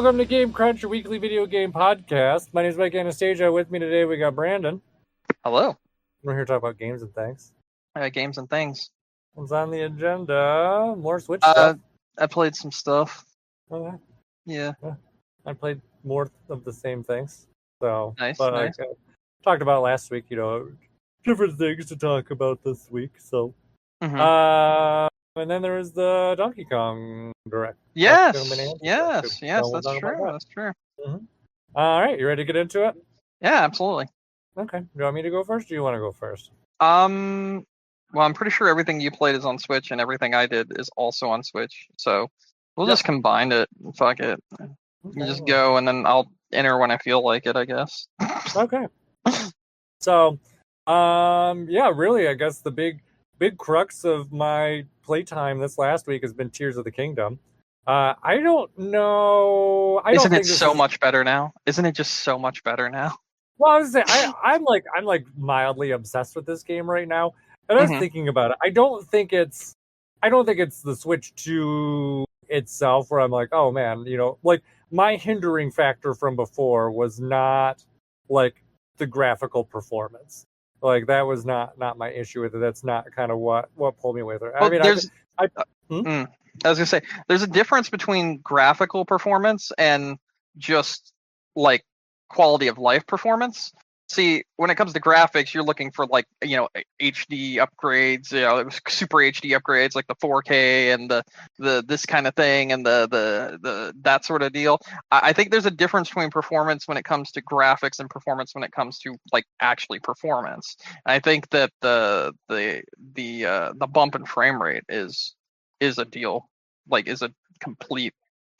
welcome to Game Crunch, your weekly video game podcast. My name is Mike Anastasia. With me today, we got Brandon. Hello. We're here to talk about games and things. Games and things. What's on the agenda? More Switch stuff. I played some stuff. Okay. Yeah. I played more of the same things. So, Nice. but nice. like talked about last week, different things to talk about this week. So, and then there was the Donkey Kong Direct. Yes. That's That's true. That's true. All right, you ready to get into it? Yeah, absolutely. Okay. Do you want me to go first, or do you want to go first? Well, I'm pretty sure everything you played is on Switch, and everything I did is also on Switch. So we'll just combine it. Fuck it. Okay. You just go, and then I'll enter when I feel like it, I guess. Okay. So, really, I guess the big crux of my playtime this last week has been Tears of the Kingdom. I don't know. Isn't it so much better now? Isn't it just so much better now? Well, I was saying, I'm like mildly obsessed with this game right now, and I was thinking about it. I don't think it's the Switch 2 itself where I'm like, oh man, like my hindering factor from before was not like the graphical performance. Like that was not my issue with it. That's not kind of what pulled me away with it. Well, I was gonna say there's a difference between graphical performance and just like quality of life performance. See, when it comes to graphics, you're looking for like HD upgrades, super HD upgrades like the 4K and the this kind of thing and the that sort of deal. I think there's a difference between performance when it comes to graphics and performance when it comes to like actually performance. And I think that the bump in frame rate is a deal, like is a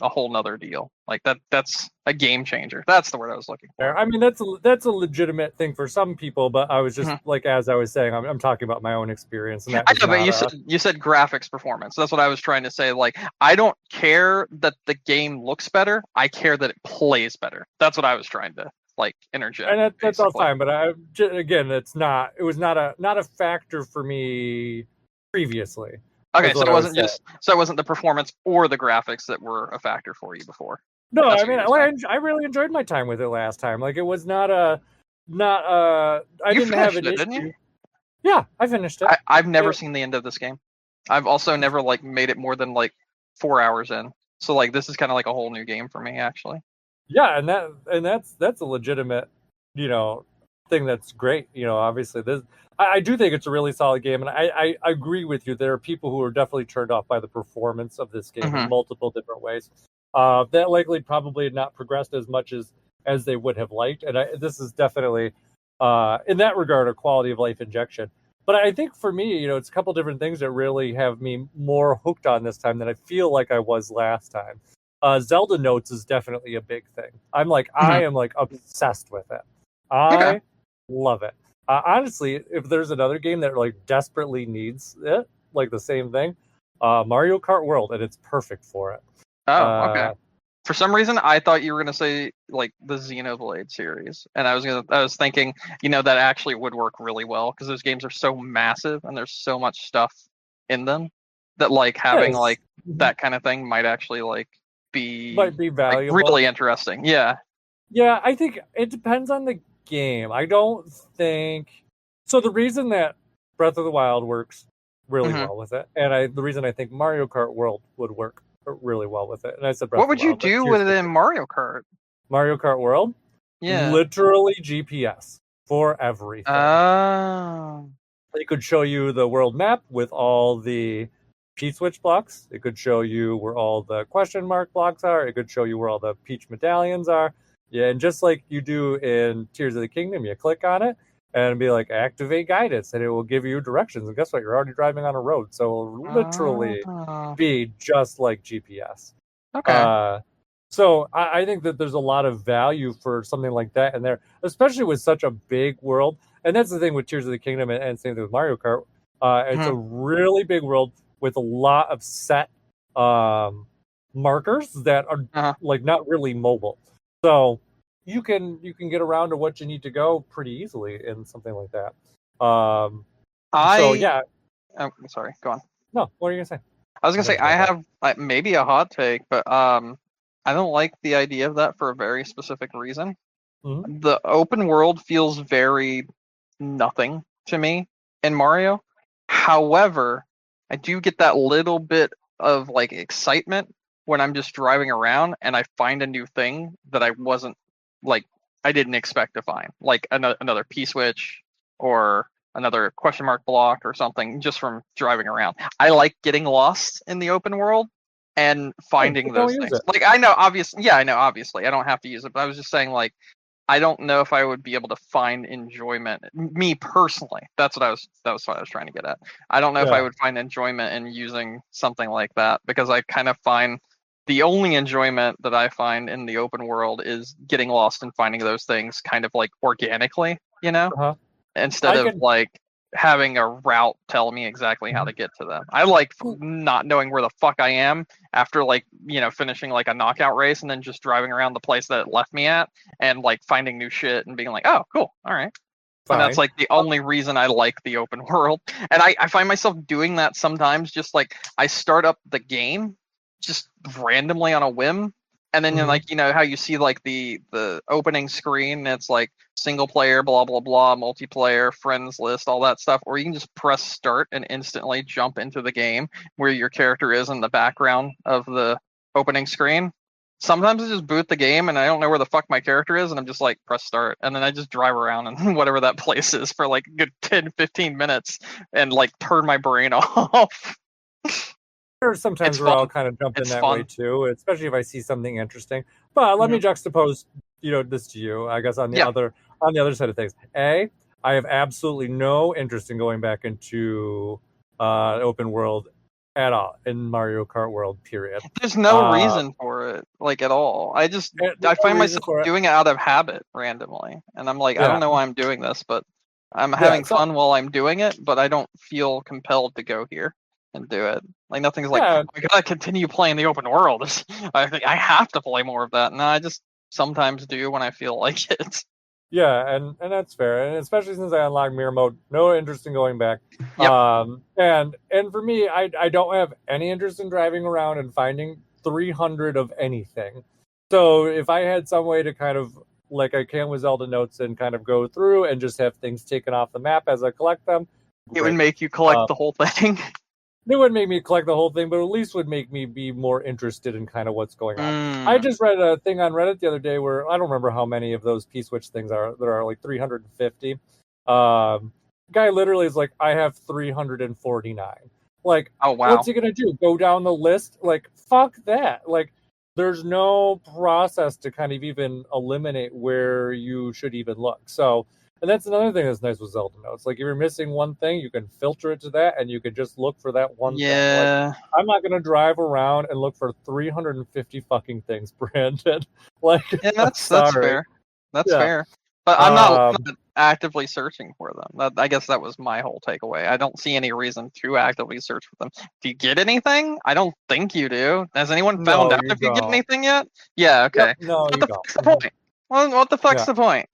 whole nother deal. Like that's a game changer. That's the word I was looking for. I mean, that's a legitimate thing for some people, but I was just like, as I was saying, I'm talking about my own experience. And I know, but you said graphics performance. That's what I was trying to say. Like, I don't care that the game looks better. I care that it plays better. That's what I was trying to like interject. And that's all fine. But it was not a factor for me previously. Okay, so it wasn't the performance or the graphics that were a factor for you before. No, I mean, I really enjoyed my time with it last time. Like, it was not a. I didn't have an issue. Didn't you? Yeah, I finished it. I've never seen the end of this game. I've also never like made it more than like 4 hours in. So like this is kind of like a whole new game for me, actually. Yeah, and that's a legitimate, thing that's great. Obviously this. I do think it's a really solid game, and I agree with you. There are people who are definitely turned off by the performance of this game in multiple different ways. That likely probably had not progressed as much as they would have liked, and this is definitely, in that regard, a quality of life injection. But I think for me, it's a couple different things that really have me more hooked on this time than I feel like I was last time. Zelda notes is definitely a big thing. I am like obsessed with it. I love it. Honestly, if there's another game that like desperately needs it, like the same thing, Mario Kart World, and it's perfect for it. Oh, okay. For some reason, I thought you were gonna say like the Xenoblade series, and I was thinking, that actually would work really well because those games are so massive and there's so much stuff in them that like having like that kind of thing might actually like might be valuable, like, really interesting. Yeah. Yeah, I think it depends on the game. I don't think so. The reason that Breath of the Wild works really well with it, and the reason I think Mario Kart World would work really well with it, and I said Breath what would of the Wild, you do with it in Mario Kart? Mario Kart World? Yeah, literally GPS for everything. It could show you the world map with all the P-switch blocks. It could show you where all the question mark blocks are. It could show you where all the Peach medallions are. Yeah, and just like you do in Tears of the Kingdom, you click on it and be like, activate guidance, and it will give you directions. And guess what? You're already driving on a road. So it will literally be just like GPS. Okay. So I think that there's a lot of value for something like that in there, especially with such a big world. And that's the thing with Tears of the Kingdom and same thing with Mario Kart. It's a really big world with a lot of set markers that are like not really mobile. So you can get around to what you need to go pretty easily in something like that. Sorry, go on. No, what are you gonna say? I was gonna say I have maybe a hot take, but I don't like the idea of that for a very specific reason. Mm-hmm. The open world feels very nothing to me in Mario. However, I do get that little bit of like excitement when I'm just driving around and I find a new thing that I wasn't like I didn't expect to find, like another P switch or another question mark block or something just from driving around. I like getting lost in the open world and Hey, finding don't those use things. it. Like I know obviously I don't have to use it, but I was just saying like I don't know if I would be able to find enjoyment. Me personally, that was what I was trying to get at. I don't know if I Yeah. would find enjoyment in using something like that because I kind of find the only enjoyment that I find in the open world is getting lost and finding those things kind of like organically, Uh-huh. instead I of can. like having a route tell me exactly how to get to them. I like not knowing where the fuck I am after like, finishing like a knockout race and then just driving around the place that it left me at and like finding new shit and being like, oh, cool. All right. And that's Fine. like the only reason I like the open world. And I find myself doing that sometimes, just like I start up the game just randomly on a whim. And then Mm-hmm. like, how you see like the opening screen, it's like single player, blah, blah, blah, multiplayer, friends list, all that stuff. Or you can just press start and instantly jump into the game where your character is in the background of the opening screen. Sometimes I just boot the game and I don't know where the fuck my character is, and I'm just like, press start. And then I just drive around and whatever that place is for like a good 10, 15 minutes and like turn my brain off. There's It's sometimes where I'll fun. kind of jump in It's that way fun. too, especially if I see something interesting. But let me Hmm. juxtapose, this to you. I guess Yeah. on the other side of things. I have absolutely no interest in going back into open world at all in Mario Kart World. Period. There's no Uh, reason for it, like at all. there's I no find reason myself for it. doing it out of habit randomly. And I'm like, I don't Yeah, know why I'm doing this, but I'm yeah. having So fun while I'm doing it, but I don't feel compelled to go here and do it. Like nothing's like, yeah, I gotta continue playing the open world. I think I have to play more of that. No, I just sometimes do when I feel like it. yeah, and that's fair, and especially since I unlocked mirror mode, no interest in going back. Yep. And for me, I don't have any interest in driving around and finding 300 of anything. So if I had some way to kind of like I can with Zelda notes and kind of go through and just have things taken off the map as I collect them, It would great. make you collect Uh, the whole thing. it wouldn't make me collect the whole thing, but at least would make me be more interested in kind of what's going on. I Mm. just read a thing on Reddit the other day where I don't remember how many of those P-switch things are. There are like 350. Guy literally is like, I have 349. Like, Oh what's wow. he gonna do? Go down the list? Like, fuck that. Like, there's no process to kind of even eliminate where you should even look. So, and that's another thing that's nice with Zelda Notes. Like if you're missing one thing, you can filter it to that, and you can just look for that one thing. Like Yeah. I'm not gonna drive around and look for 350 fucking things, Brandon. Like Yeah, I'm that's sorry. fair. That's Yeah. fair. But Um. not actively searching for them. I guess that was my whole takeaway. I don't see any reason to actively search for them. Do you get anything? I don't think you do. Has anyone found No, out you if you get don't. anything yet? Yeah, Yep. okay. No, What you the don't. fuck's the point? What the fuck's Yeah. the point?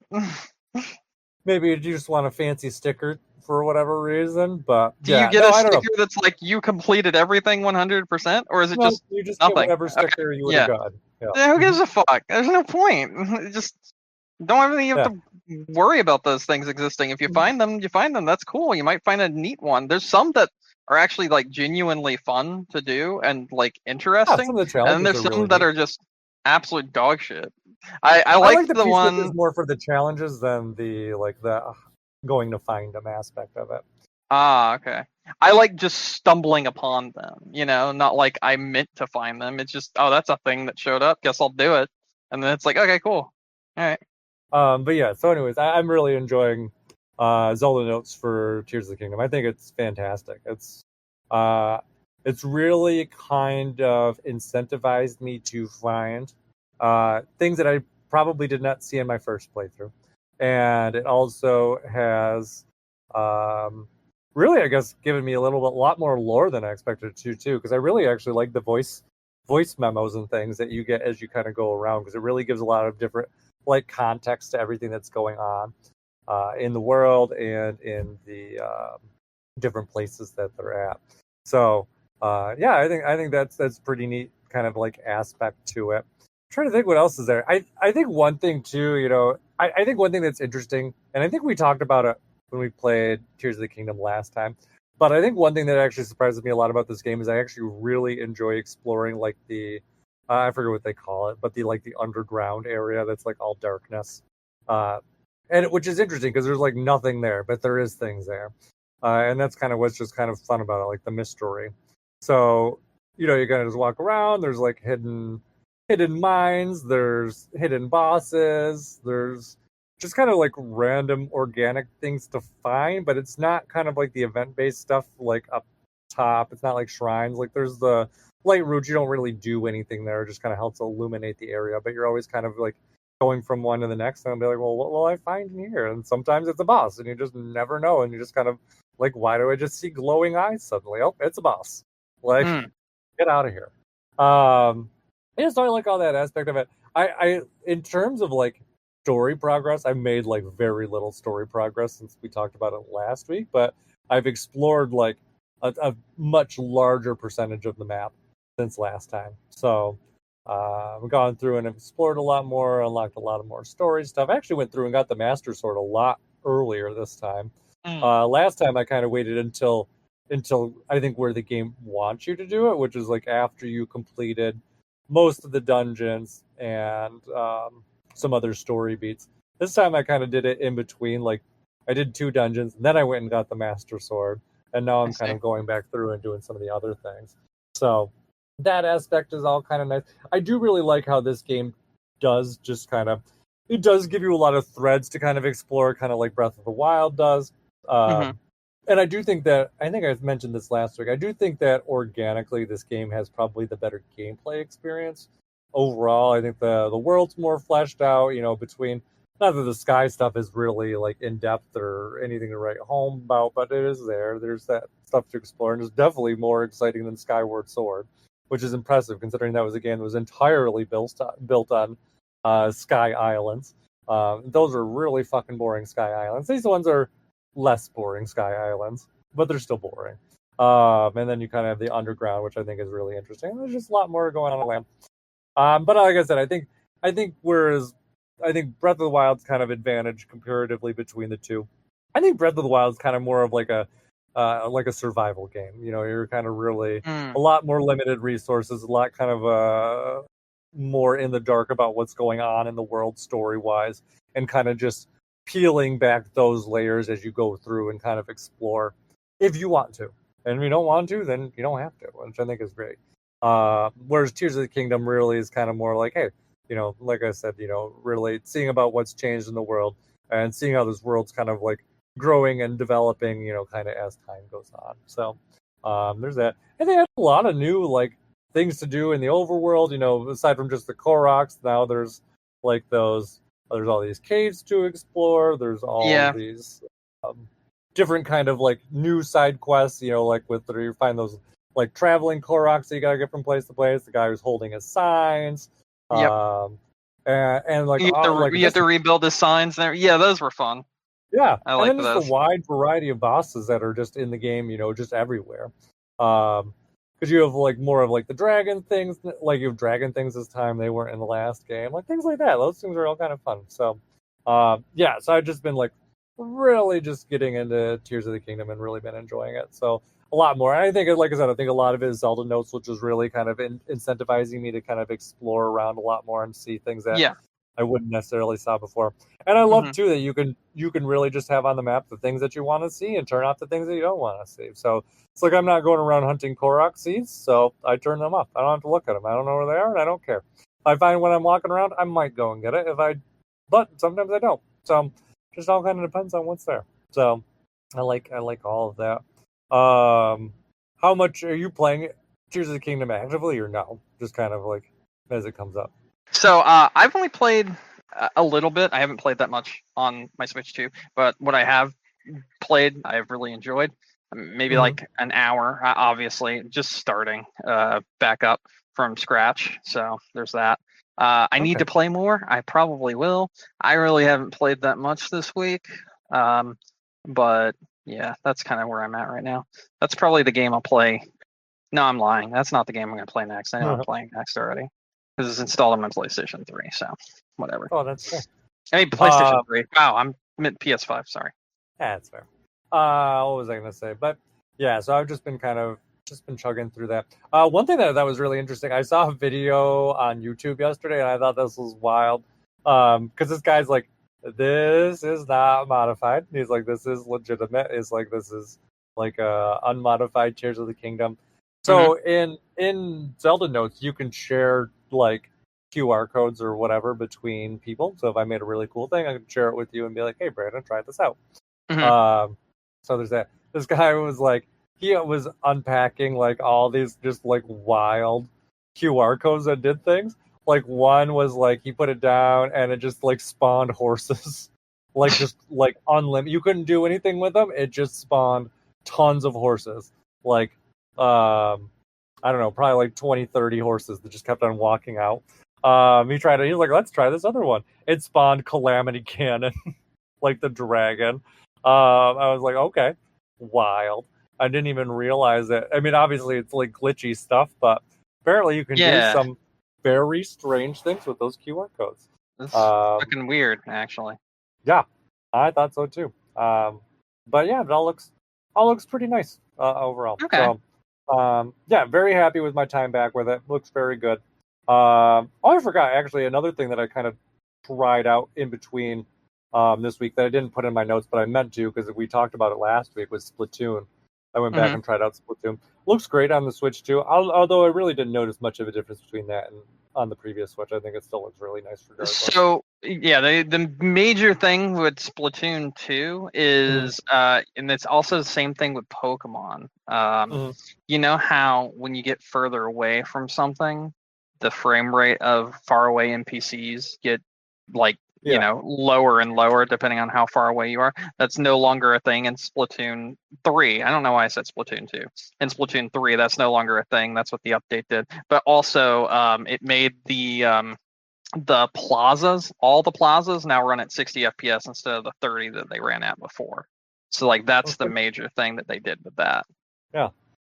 Maybe you just want a fancy sticker for whatever reason, but Do you yeah. get No, a I don't know. sticker that's like you completed everything 100%, or is it No, just you just get nothing? whatever Okay. sticker you would have Yeah. gotten. Yeah. Yeah, who gives a fuck? There's no point. Just don't even have Yeah. to worry about those things existing. If you find them, you find them. That's cool. You might find a neat one. There's some that are actually like genuinely fun to do and like Yeah, interesting, some of the and then challenges there's are some really that neat. are just absolute dog shit. I I like liked the the P switches one. more for the challenges than the like the going to find them aspect of it. Ah, okay. I like just stumbling upon them. Not like I meant to find them. It's just, oh, that's a thing that showed up. Guess I'll do it. And then it's like, okay, cool. All right. But yeah, so anyways, I'm really enjoying Zelda Notes for Tears of the Kingdom. I think it's fantastic. Uh it's really kind of incentivized me to find things that I probably did not see in my first playthrough. And it also has really, I guess, given me a lot more lore than I expected it to too, because I really actually like the voice memos and things that you get as you kind of go around, because it really gives a lot of different like context to everything that's going on in the world and in the different places that they're at. So yeah, I think that's pretty neat kind of like aspect to it. trying to think what else is there. I think one thing too, I think one thing that's interesting, and I think we talked about it when we played Tears of the Kingdom last time. But I think one thing that actually surprises me a lot about this game is I actually really enjoy exploring like the I forget what they call it, but the like the underground area that's like all darkness, uh, and which is interesting because there's like nothing there, but there is things there, and that's kind of what's just kind of fun about it, like the mystery. So you kind of just walk around. There's like hidden mines, there's hidden bosses, there's just kind of like random organic things to find, but it's not kind of like the event based stuff like up top. It's not like shrines. Like there's the light route, you don't really do anything there, it just kind of helps illuminate the area, but you're always kind of like going from one to the next and I'll be like, well, what will I find in here? And sometimes it's a boss and you just never know, and you just kind of like, why do I just see glowing eyes suddenly? Oh, it's a boss. Like, get out of here. I just don't like all that aspect of it. I in terms of like story progress, I've made like very little story progress since we talked about it last week, but I've explored like a much larger percentage of the map since last time. So I've gone through and explored a lot more, unlocked a lot of more story stuff. I actually went through and got the Master Sword a lot earlier this time. Last time I kind of waited until I think where the game wants you to do it, which is like after you completed most of the dungeons and some other story beats. This time I kind of did it in between. Like I did 2 dungeons, and then I went and got the Master Sword, and now I'm kind of going back through and doing some of the other things. So that aspect is all kind of nice. I do really like how this game does just kind of, it does give you a lot of threads to kind of explore, kind of like Breath of the Wild does. And I do think that, I think I mentioned this last week, I do think that organically this game has probably the better gameplay experience. Overall, I think the world's more fleshed out, between, not that the sky stuff is really like in depth or anything to write home about, but it is there. There's that stuff to explore, and it's definitely more exciting than Skyward Sword, which is impressive considering that was a game that was entirely built on sky islands. Those are really fucking boring sky islands. These ones are less boring sky islands, but they're still boring. And then you kind of have the underground, which I think is really interesting. There's just a lot more going on the land. But like I said, I think whereas I think Breath of the Wild's kind of advantage comparatively between the two. I think Breath of the Wild is kind of more of like a survival game. You're kind of really a lot more limited resources, a lot kind of more in the dark about what's going on in the world story wise, and kind of just peeling back those layers as you go through and kind of explore if you want to. And if you don't want to, then you don't have to, which I think is great. Whereas Tears of the Kingdom really is kind of more like, hey, like I said, really seeing about what's changed in the world and seeing how this world's kind of like growing and developing, kind of as time goes on. So there's that. And they have a lot of new like things to do in the overworld, aside from just the Koroks. Now there's like there's all these caves to explore. There's all these different kind of like new side quests, like you find those like traveling Koroks that you gotta get from place to place. The guy who's holding his signs. And like you have to rebuild the signs there. Yeah, those were fun. Yeah, I like and then just the wide variety of bosses that are just in the game, just everywhere. Because you have like more of like the dragon things, like you have dragon things this time they weren't in the last game, like things like that. Those things are all kind of fun. So, so I've just been like really just getting into Tears of the Kingdom and really been enjoying it. So a lot more. And I think, like I said, I think a lot of it is Zelda notes, which is really kind of incentivizing me to kind of explore around a lot more and see things that I wouldn't necessarily saw before. And I love too that you can really just have on the map the things that you want to see and turn off the things that you don't want to see. So it's like I'm not going around hunting Korok seeds, so I turn them off. I don't have to look at them. I don't know where they are, and I don't care. I find when I'm walking around, I might go and get it. But sometimes I don't. So just all kind of depends on what's there. So I like all of that. How much are you playing Tears of the Kingdom actively, or no? Just kind of like as it comes up. So I've only played a little bit. I haven't played that much on my Switch 2, but what I have played, I've really enjoyed. Maybe like an hour, obviously, just starting back up from scratch. So there's that. I need to play more. I probably will. I really haven't played that much this week. But yeah, that's kind of where I'm at right now. That's probably the game I'll play. No, I'm lying. That's not the game I'm going to play next. I know I'm playing next already. because it's installed on my PlayStation 3. So whatever. Oh, that's fair. I mean PlayStation 3. Wow, I'm meant PS5. Sorry. Yeah, that's fair. What was I gonna say? But yeah, so I've just been chugging through that. One thing that was really interesting, I saw a video on YouTube yesterday, and I thought this was wild. Because this guy's like, this is not modified. He's like, this is legitimate. It's like, this is like unmodified Tears of the Kingdom. So in Zelda notes, you can share like QR codes or whatever between people. So if I made a really cool thing, I could share it with you and be like, hey, Brandon, try this out. So there's that. This guy was like, he was unpacking like all these just like wild QR codes that did things. Like one was like he put it down and it just like spawned horses, like just like unlimited. You couldn't do anything with them. It just spawned tons of horses. Like I don't know, probably like 20, 30 horses that just kept on walking out. He was like, let's try this other one. It spawned Calamity Cannon, like the dragon. I was like, okay, wild. I didn't even realize it. I mean, obviously it's like glitchy stuff, but apparently you can do some very strange things with those QR codes. It's fucking weird, actually. Yeah, I thought so too. But yeah, it all looks pretty nice overall. Okay. So, yeah, very happy with my time back with it. Looks very good. Oh, I forgot actually another thing that I kind of tried out in between this week that I didn't put in my notes, but I meant to because we talked about it last week was Splatoon. I went back and tried out Splatoon. Looks great on the Switch too. Although I really didn't notice much of a difference between that and on the previous Switch. I think it still looks really nice regardless. So yeah, the major thing with Splatoon 2 is, and it's also the same thing with Pokemon. You know how when you get further away from something, the frame rate of far away NPCs get like you know, lower and lower depending on how far away you are. That's no longer a thing in Splatoon 3. I don't know why I said Splatoon 2. In Splatoon 3, that's no longer a thing. That's what the update did. But also, it made the plazas, all the plazas now run at 60 FPS instead of the 30 that they ran at before. So, like, that's the major thing that they did with that. Yeah.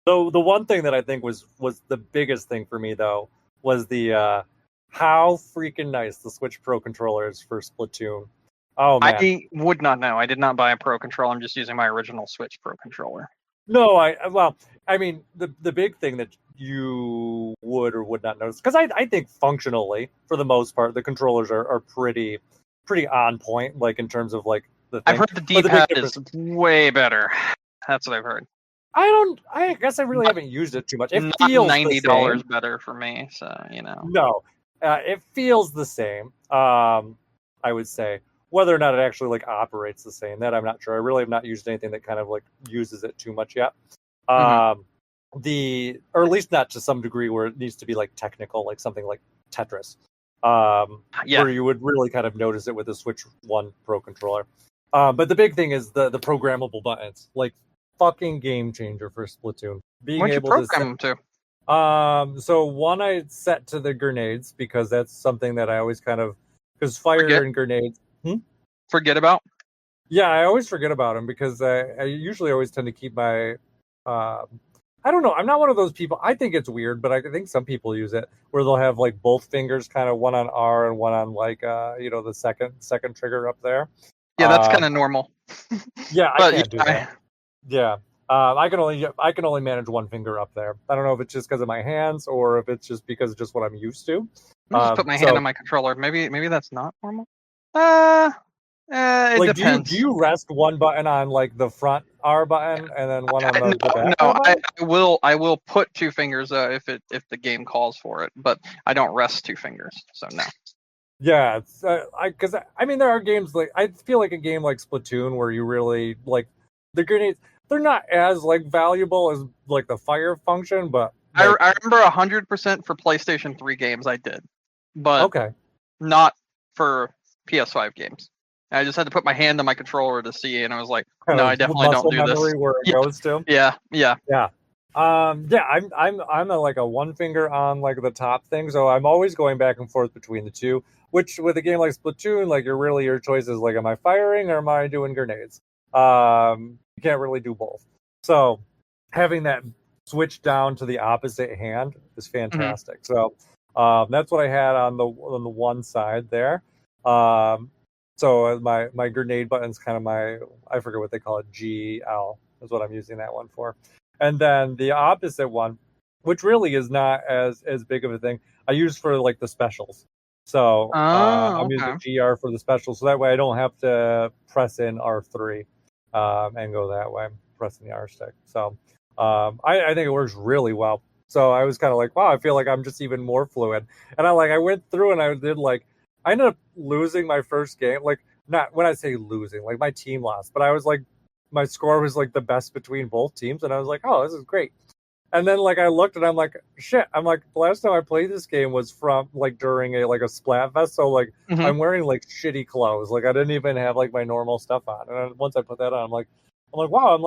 So the one thing that I think was the biggest thing for me, though, was the how freaking nice the Switch Pro controller is for Splatoon. Oh man, I would not know. I did not buy a Pro controller. I'm just using my original Switch Pro controller. No, I mean the big thing that you would or would not notice, because I think functionally, for the most part, the controllers are pretty on point, like in terms of like the thing. I've heard the D-pad is way better. That's what I've heard. I guess I really haven't used it too much. It feels $90 better for me, so you know. No. It feels the same. I would say whether or not it actually like operates the same, that I'm not sure. I really have not used anything that kind of like uses it too much yet. Or at least not to some degree where it needs to be like technical, like something like Tetris, where you would really kind of notice it with the Switch 1 Pro controller. But the big thing is the programmable buttons, like fucking game changer for Splatoon. Being able to program them to. So one I set to the grenades because that's something that I always kind of, because fire and grenades. Forget about? Yeah, I always forget about them because I usually always tend to keep my, I don't know. I'm not one of those people. I think it's weird, but I think some people use it where they'll have like both fingers, kind of one on R and one on like, the second trigger up there. Yeah, that's kind of normal. Yeah, I can't do that. Yeah. I can only manage one finger up there. I don't know if it's just because of my hands or if it's just because of just what I'm used to. Just put my hand on my controller. Maybe that's not normal. It like, depends. Do you rest one button on like the front R button and then one on the back? No, I will put two fingers if the game calls for it, but I don't rest two fingers. So no. Yeah, because I mean there are games like I feel like a game like Splatoon where you really like the grenades. They're not as like valuable as like the fire function, but like, I remember 100% for PlayStation 3 games I did, but not for PS5 games. I just had to put my hand on my controller to see, and I was like, no, I definitely don't do this. Where it goes to. Yeah. I'm like a one finger on like the top thing, so I'm always going back and forth between the two. Which with a game like Splatoon, like your choice is like, am I firing or am I doing grenades? You can't really do both. So having that switch down to the opposite hand is fantastic. So That's what I had on the one side there. So my grenade button's kind of my, I forget what they call it, GL is what I'm using that one for. And then the opposite one, which really is not as big of a thing, I use for like the specials. So I'm using GR for the specials, so that way I don't have to press in R3 and go that way, pressing the R stick. So I think it works really well. So I was kind of like, wow, I feel like I'm just even more fluid. And I went through and I did I ended up losing my first game. Like, not when I say losing, like my team lost, but I was like, my score was like the best between both teams, and I was like, oh, this is great. And then I looked and I'm like, shit. I'm like, the last time I played this game was from during a Splatfest, so I'm wearing shitty clothes. I didn't even have my normal stuff on. And then once I put that on, I'm like, wow, I'm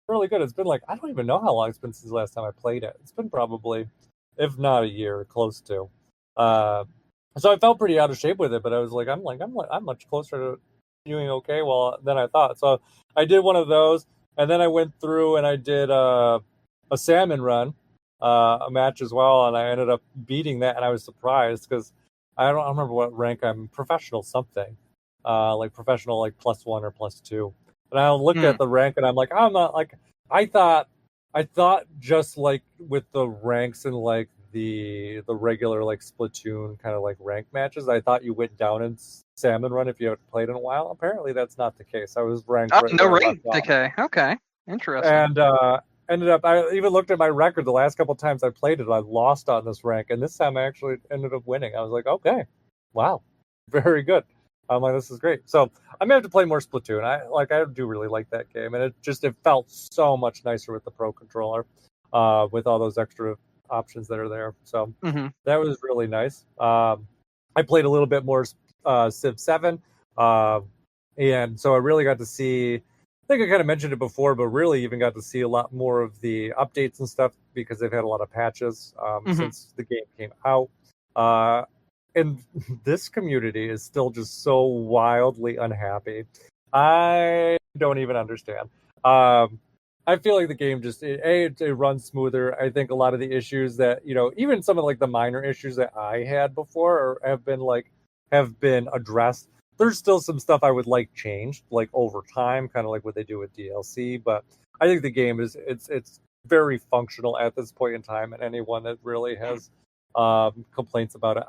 really good. It's been I don't even know how long it's been since the last time I played it. It's been probably, if not a year, close to. So I felt pretty out of shape with it, but I was I'm much closer to doing okay than I thought. So I did one of those, and then I went through and I did a salmon run, a match as well, and I ended up beating that, and I was surprised because I don't remember what rank I'm, professional something, professional +1 or +2. And I looked at the rank and I'm like, I'm not I thought just with the ranks and the regular Splatoon kind of rank matches, I thought you went down in salmon run if you haven't played in a while. Apparently that's not the case. I was ranked no rank decay. Okay, interesting. And ended up, I even looked at my record the last couple times I played it, I lost on this rank, and this time I actually ended up winning. I was like, okay, wow, very good. I'm like, this is great. So I may have to play more Splatoon. I do really like that game, and it felt so much nicer with the Pro Controller, with all those extra options that are there. So that was really nice. I played a little bit more Civ 7, and so I really got to see, I think I kind of mentioned it before, but really even got to see a lot more of the updates and stuff because they've had a lot of patches since the game came out. And this community is still just so wildly unhappy. I don't even understand. I feel like the game just it runs smoother. I think a lot of the issues that even some of the minor issues that I had before have been addressed. There's still some stuff I would like changed, over time, kind of like what they do with DLC. But I think the game it's very functional at this point in time, and anyone that really has complaints about it,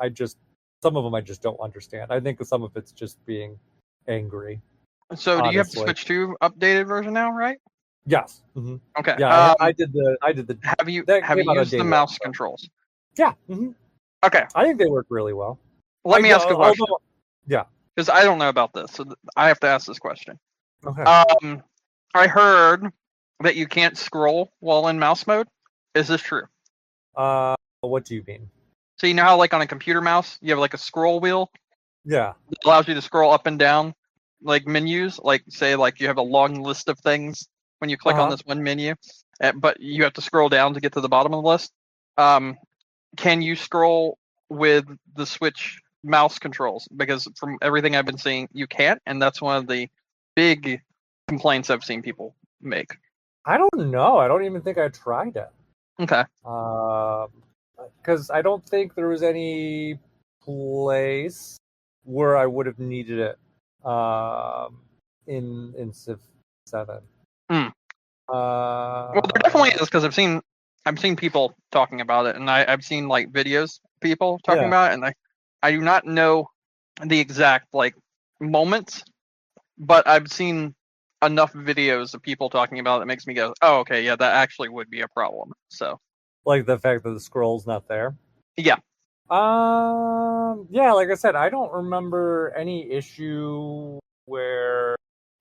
some of them I just don't understand. I think some of it's just being angry. So honestly. Do you have to switch to updated version now, right? Yes. Mm-hmm. Okay. Yeah, I did the. Have you used the mouse controls? Yeah. Mm-hmm. Okay. I think they work really well. Let me ask a question. Yeah. Because I don't know about this, so I have to ask this question. Okay. I heard that you can't scroll while in mouse mode. Is this true? What do you mean? So you know how on a computer mouse you have a scroll wheel? Yeah. It allows you to scroll up and down menus, say you have a long list of things when you click on this one menu, but you have to scroll down to get to the bottom of the list. Can you scroll with the Switch mouse controls? Because from everything I've been seeing, you can't, and that's one of the big complaints I've seen people make. I don't know. I don't even think I tried it. Okay. Because I don't think there was any place where I would have needed it in Civ 7. Well, there definitely is, because I've seen people talking about it, and I've seen videos people talking about it, and I do not know the exact moments, but I've seen enough videos of people talking about it that makes me go, oh, okay, yeah, that actually would be a problem. So the fact that the scroll's not there. Yeah. Yeah, like I said, I don't remember any issue where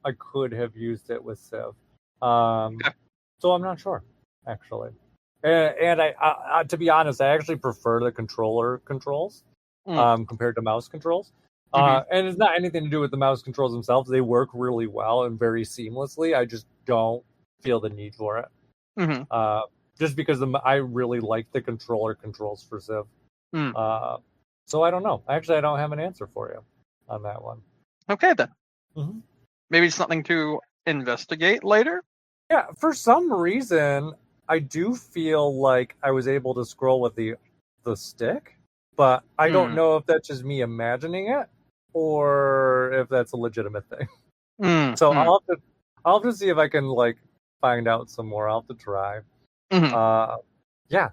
I could have used it with Civ. So I'm not sure, actually. And I to be honest, I actually prefer the controller controls compared to mouse controls. And it's not anything to do with the mouse controls themselves. They work really well and very seamlessly. I just don't feel the need for it. Just because I really like the controller controls for Civ. So I don't know. Actually, I don't have an answer for you on that one. Okay, then. Maybe something to investigate later? Yeah, for some reason, I do feel like I was able to scroll with the stick, but I don't know if that's just me imagining it or if that's a legitimate thing. So I'll have to see if I can like find out some more. I'll have to try. Yeah,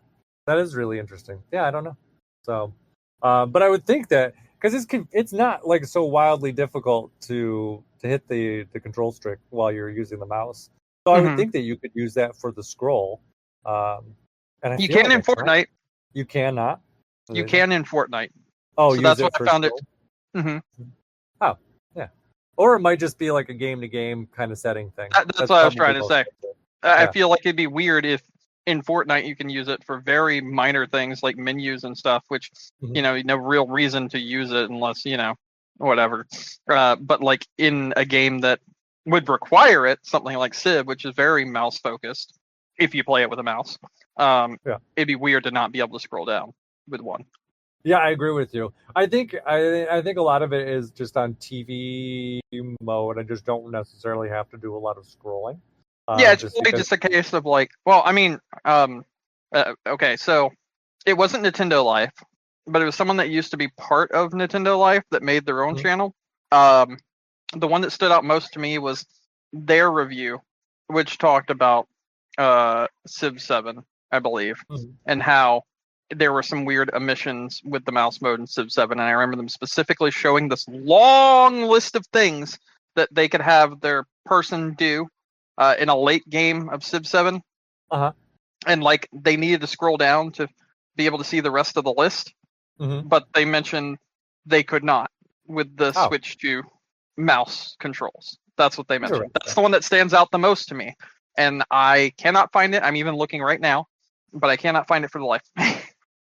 that is really interesting. Yeah, I don't know. So, but I would think that because it's not like so wildly difficult to hit the control stick while you're using the mouse. So I would think that you could use that for the scroll. And I you feel can like in Fortnite. You cannot. You can in Fortnite. Oh, so that's what I found scroll? it. Oh, yeah. Or it might just be like a game-to-game kind of setting thing. That's what I was trying to say. I feel like it'd be weird if in Fortnite you can use it for very minor things like menus and stuff, which, no real reason to use it unless, whatever. But like in a game that would require it, something like Civ, which is very mouse-focused, if you play it with a mouse, it'd be weird to not be able to scroll down with one. Yeah, I agree with you. I think a lot of it is just on TV mode. I just don't necessarily have to do a lot of scrolling. Yeah, it's really just a case of like, well, I mean, okay, so it wasn't Nintendo Life, but it was someone that used to be part of Nintendo Life that made their own channel. The one that stood out most to me was their review, which talked about Civ 7, I believe, and how there were some weird omissions with the mouse mode in Civ 7, and I remember them specifically showing this long list of things that they could have their person do in a late game of Civ 7. And like they needed to scroll down to be able to see the rest of the list, but they mentioned they could not with the switch to mouse controls. That's what they mentioned. That's the one that stands out the most to me, and I cannot find it. I'm even looking right now, but I cannot find it for the life.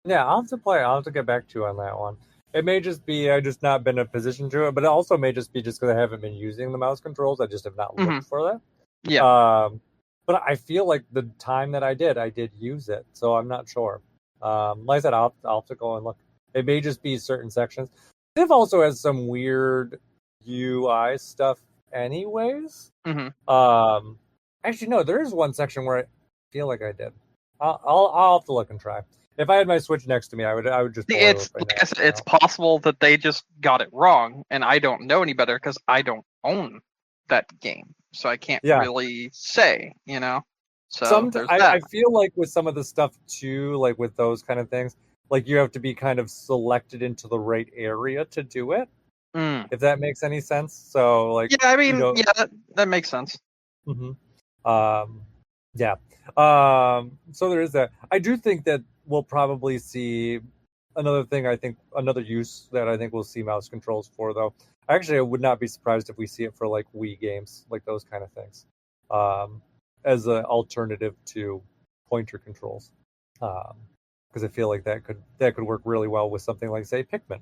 Yeah, I'll have to play. I'll have to get back to you on that one. It may just be I just not been in a position to it, but it also may just be just because I haven't been using the mouse controls. I just have not looked for that. Yeah. But I feel like the time that I did use it, so I'm not sure. Like I said, I'll have to go and look. It may just be certain sections. Civ also has some weird UI stuff, anyways. Actually, no, there is one section where I feel like I did. I'll have to look and try. If I had my Switch next to me, I would just. It's possible that they just got it wrong, and I don't know any better because I don't own that game, so I can't really say, So I feel like with some of the stuff too, like with those kind of things, like you have to be kind of selected into the right area to do it. If that makes any sense. So like, yeah, I mean, that makes sense. Yeah. So there is that. I do think that we'll probably see another use that I think we'll see mouse controls for, though. Actually, I would not be surprised if we see it for like Wii games, like those kind of things, as an alternative to pointer controls. Because I feel like that could work really well with something like, say, Pikmin.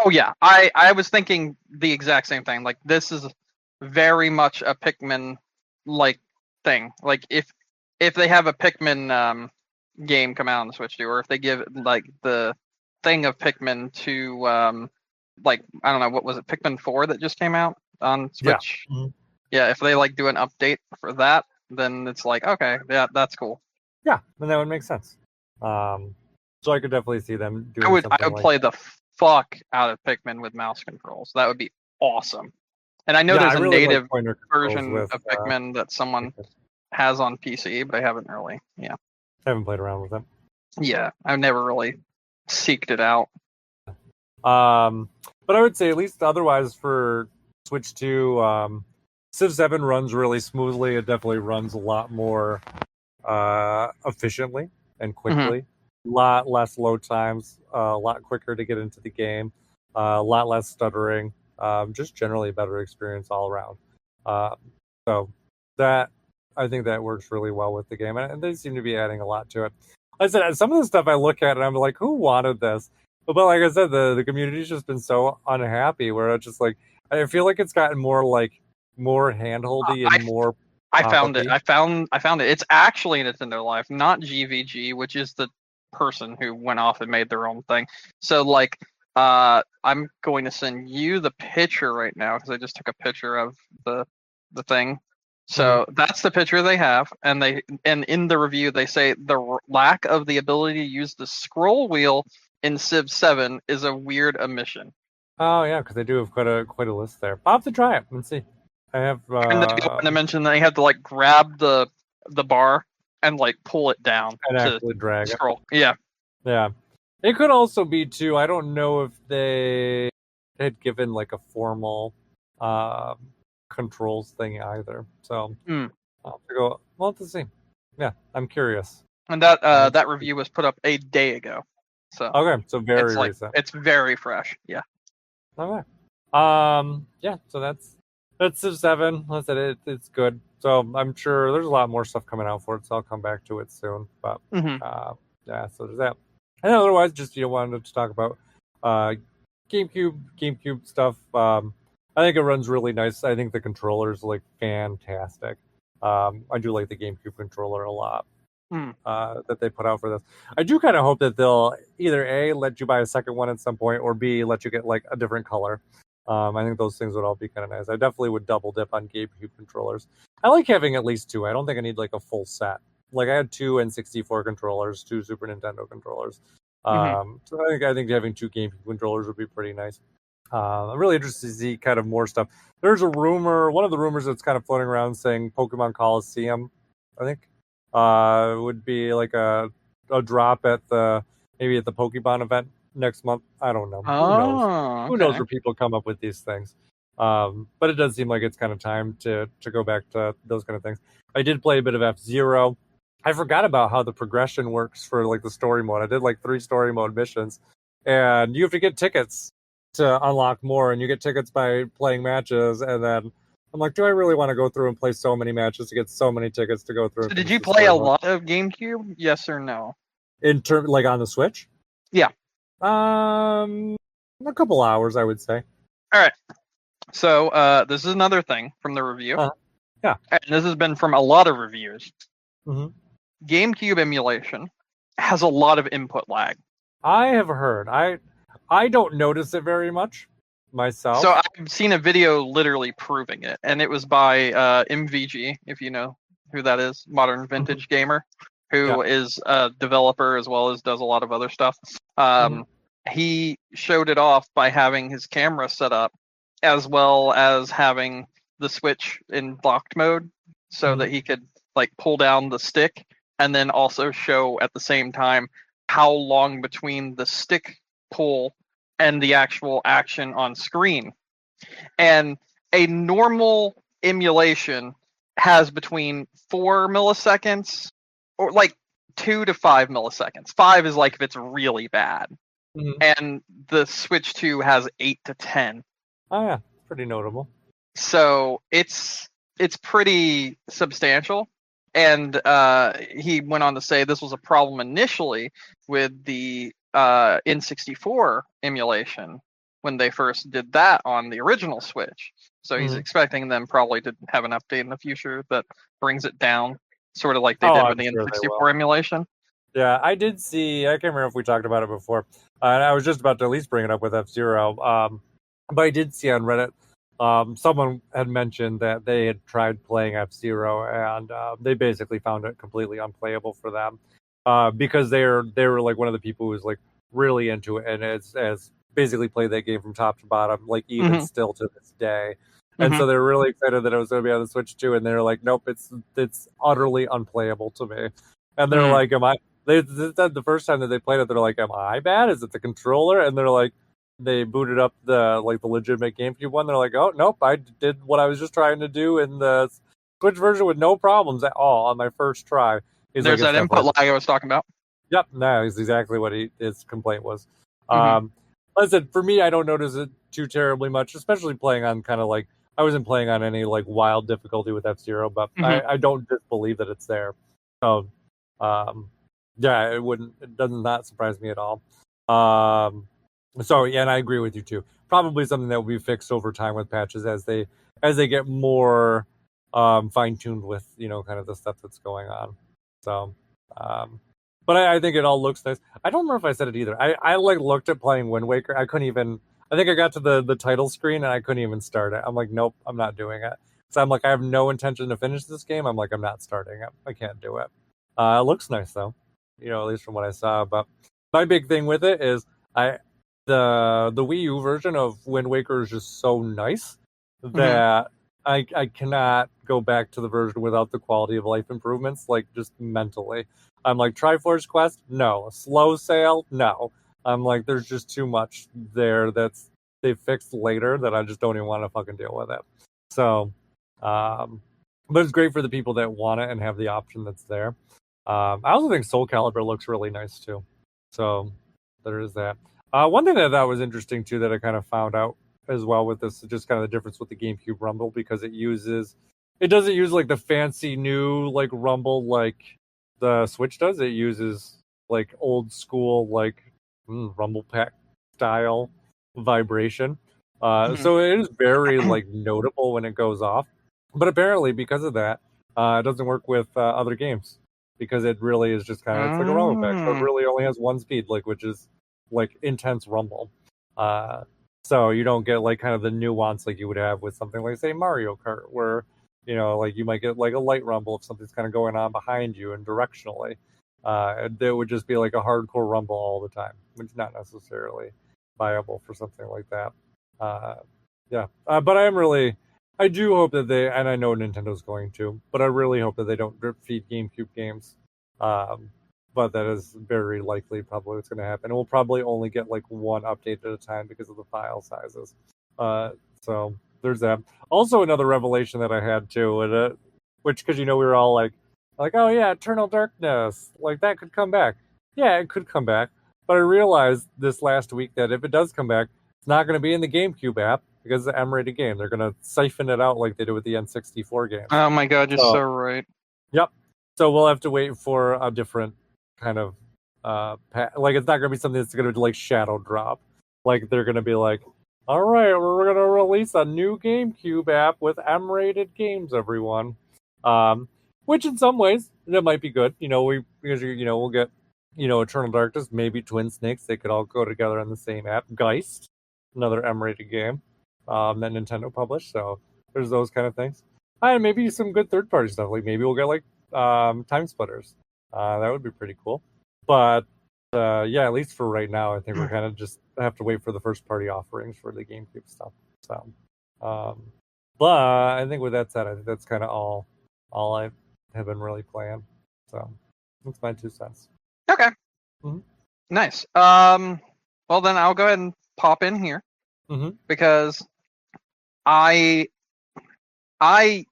Oh yeah, I was thinking the exact same thing. Like this is very much a Pikmin like thing. Like if they have a Pikmin game come out on the Switch 2, or if they give like the thing of Pikmin to like I don't know, what was it, Pikmin 4 that just came out on Switch? Yeah, if they like do an update for that, then it's like, okay, yeah, that's cool. Yeah, then that would make sense. So I could definitely see them doing. I would play the fuck out of Pikmin with mouse controls. That would be awesome. And I know there's a native version of Pikmin that someone has on PC, but I haven't really, I haven't played around with it. Yeah, I've never really seeked it out. But I would say at least otherwise for Switch 2, Civ 7 runs really smoothly. It definitely runs a lot more efficiently and quickly. A lot less load times, a lot quicker to get into the game, a lot less stuttering, just generally a better experience all around. So that, I think that works really well with the game, and they seem to be adding a lot to it. Like I said, some of the stuff I look at and I'm like, who wanted this? But like I said, the community's just been so unhappy, where it's just like, I feel like it's gotten more handholdy and more. I found it. I found it. It's actually Nintendo Life, not GVG, which is the person who went off and made their own thing. So like, I'm going to send you the picture right now because I just took a picture of the thing. So that's the picture they have, and in the review they say the lack of the ability to use the scroll wheel in Civ 7 is a weird omission. Oh yeah, because they do have quite a list there. I'll have to try it and see. I have. And then I mentioned that you have to like grab the bar and like pull it down And to actually drag scroll. Yeah. Yeah. It could also be too. I don't know if they had given like a formal controls thing either. So I'll have to go. We'll have to see. Yeah, I'm curious. And that review was put up a day ago. So okay, so very recent. It's very fresh. Yeah. Okay. Yeah. So that's Civ 7. Like I said, it's good. So I'm sure there's a lot more stuff coming out for it. So I'll come back to it soon. But yeah. So there's that. And otherwise, just wanted to talk about GameCube stuff. I think it runs really nice. I think the controller's like fantastic. I do like the GameCube controller a lot. That they put out for this. I do kind of hope that they'll either A, let you buy a second one at some point, or B, let you get like a different color. I think those things would all be kind of nice. I definitely would double dip on GameCube controllers. I like having at least two. I don't think I need like a full set. Like I had two N64 controllers, two Super Nintendo controllers. So I think having two GameCube controllers would be pretty nice. I'm really interested to see kind of more stuff. There's a rumor, one of the rumors that's kind of floating around saying Pokemon Coliseum, I think, would be like a drop at maybe at the Pokemon event next month. I don't know. Who knows? Who knows where people come up with these things? But it does seem like it's kind of time to go back to those kind of things. I did play a bit of F-Zero. I forgot about how the progression works for like the story mode. I did like 3 story mode missions, and you have to get tickets to unlock more, and you get tickets by playing matches. And then I'm like, do I really want to go through and play so many matches to get so many tickets to go through? So did you play a lot of GameCube? Yes or no? In term, like on the Switch? Yeah. A couple hours, I would say. All right. So this is another thing from the review. Yeah. And this has been from a lot of reviews. Mm-hmm. GameCube emulation has a lot of input lag. I have heard. I don't notice it very much myself. So I've seen a video literally proving it, and it was by MVG, if you know who that is, Modern Vintage Gamer, who is a developer as well as does a lot of other stuff. He showed it off by having his camera set up, as well as having the Switch in locked mode, so that he could like pull down the stick, and then also show at the same time how long between the stick pull and the actual action on screen. And a normal emulation has between 4 milliseconds or like 2 to 5 milliseconds. 5 is like if it's really bad. And the Switch 2 has 8 to 10. Oh yeah, pretty notable. So it's pretty substantial. And he went on to say this was a problem initially with the N64 emulation when they first did that on the original Switch. So he's expecting them probably to have an update in the future that brings it down, sort of like they did with the N64 emulation. Yeah, I did see. I can't remember if we talked about it before. And I was just about to at least bring it up with F-Zero. But I did see on Reddit, someone had mentioned that they had tried playing F-Zero, and they basically found it completely unplayable for them. Because they were like one of the people who was like really into it and has basically played that game from top to bottom, like even still to this day. And so they're really excited that it was going to be on the Switch too. And they're like, nope, it's utterly unplayable to me. And they're like, they said the first time that they played it, they're like, am I bad? Is it the controller? And they're like, they booted up the legitimate GameCube one. They're like, oh nope, I did what I was just trying to do in the Switch version with no problems at all on my first try. There's that input lag I was talking about. Yep, that is exactly what his complaint was. Listen, for me, I don't notice it too terribly much, especially playing on kind of like, I wasn't playing on any like wild difficulty with F-Zero, but I don't disbelieve that it's there. So, yeah, it does not surprise me at all. So yeah, and I agree with you too. Probably something that will be fixed over time with patches as they get more fine-tuned with kind of the stuff that's going on. So, but I think it all looks nice. I don't remember if I said it either. I like looked at playing Wind Waker. I couldn't even. I think I got to the title screen and I couldn't even start it. I'm like, nope, I'm not doing it. So I'm like, I have no intention to finish this game. I'm like, I'm not starting it. I can't do it. It looks nice though, at least from what I saw. But my big thing with it is the Wii U version of Wind Waker is just so nice that I cannot go back to the version without the quality of life improvements, like just mentally. I'm like, Triforce Quest, no. Slow Sail, no. I'm like, there's just too much there that's they fixed later that I just don't even want to fucking deal with it. So, but it's great for the people that want it and have the option that's there. I also think Soul Calibur looks really nice too. So there is that. One thing that I thought was interesting too that I kind of found out as well with this, just kind of the difference with the GameCube Rumble, because it doesn't use like the fancy new like Rumble like the Switch does. It uses like old school like Rumble Pack style vibration. So it is very like notable when it goes off. But apparently because of that, it doesn't work with other games because it really is just kind of it's like a Rumble Pack. So it really only has one speed, like which is like intense rumble. So you don't get like kind of the nuance like you would have with something like say Mario Kart, where like you might get like a light rumble if something's kind of going on behind you and directionally. It would just be like a hardcore rumble all the time, which is not necessarily viable for something like that. But I do hope that they, and I know Nintendo's going to, but I really hope that they don't drip feed GameCube games. But that is very likely probably what's going to happen. We'll probably only get like one update at a time because of the file sizes. So there's that. Also, another revelation that I had too, which because we were all like, oh yeah, Eternal Darkness, like that could come back. Yeah, it could come back. But I realized this last week that if it does come back, it's not going to be in the GameCube app because it's an M-rated game. They're going to siphon it out like they did with the N64 games. Oh my god, you're so right. Yep. So we'll have to wait for a different kind of like it's not going to be something that's going to like shadow drop. Like they're going to be like, all right, we're going to release a new GameCube app with M-rated games, everyone. Which in some ways that might be good. Because we'll get Eternal Darkness, maybe Twin Snakes. They could all go together on the same app. Geist, another M-rated game that Nintendo published. So there's those kind of things. And maybe some good third-party stuff. Like maybe we'll get like Time Splitters. That would be pretty cool. But at least for right now, I think we're kind of just have to wait for the first-party offerings for the GameCube stuff. So, but I think with that said, I think that's kind of all I have been really playing. So that's my 2 cents. Okay. Mm-hmm. Nice. Well, then I'll go ahead and pop in here because I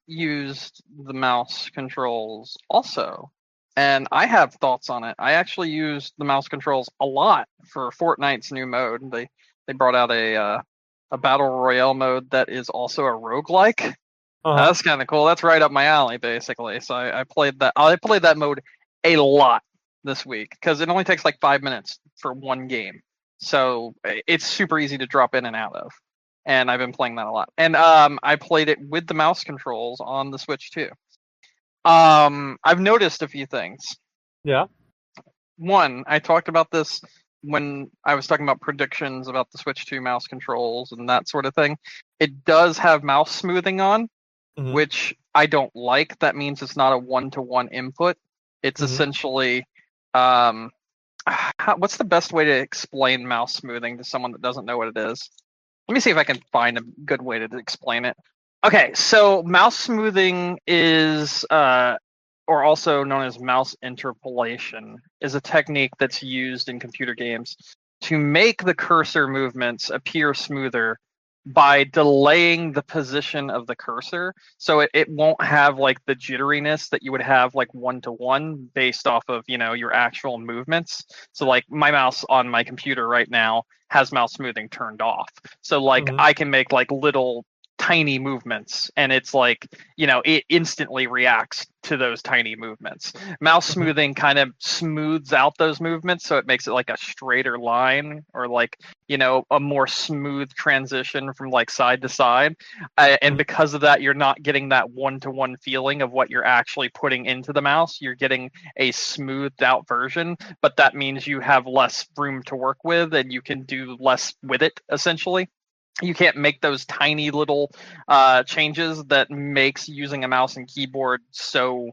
used the mouse controls also, and I have thoughts on it. I actually used the mouse controls a lot for Fortnite's new mode. They brought out a battle royale mode that is also a roguelike. That's kind of cool. That's right up my alley, basically. So I played that. I played that mode a lot this week because it only takes like 5 minutes for one game, so it's super easy to drop in and out of. And I've been playing that a lot. And I played it with the mouse controls on the Switch too. I've noticed a few things. Yeah. One, I talked about this when I was talking about predictions about the Switch 2 mouse controls and that sort of thing. It does have mouse smoothing on, which I don't like. That means it's not a one-to-one input. It's essentially, what's the best way to explain mouse smoothing to someone that doesn't know what it is? Let me see if I can find a good way to explain it. Okay, so mouse smoothing is, or also known as mouse interpolation, is a technique that's used in computer games to make the cursor movements appear smoother by delaying the position of the cursor. So it won't have like the jitteriness that you would have like one-to-one based off of, your actual movements. So like my mouse on my computer right now has mouse smoothing turned off. So like I can make like little tiny movements and it's like, it instantly reacts to those tiny movements. Mouse smoothing kind of smooths out those movements, so it makes it like a straighter line or like, a more smooth transition from like side to side. And because of that, you're not getting that one-to-one feeling of what you're actually putting into the mouse. You're getting a smoothed out version, but that means you have less room to work with and you can do less with it, essentially. You can't make those tiny little changes that makes using a mouse and keyboard so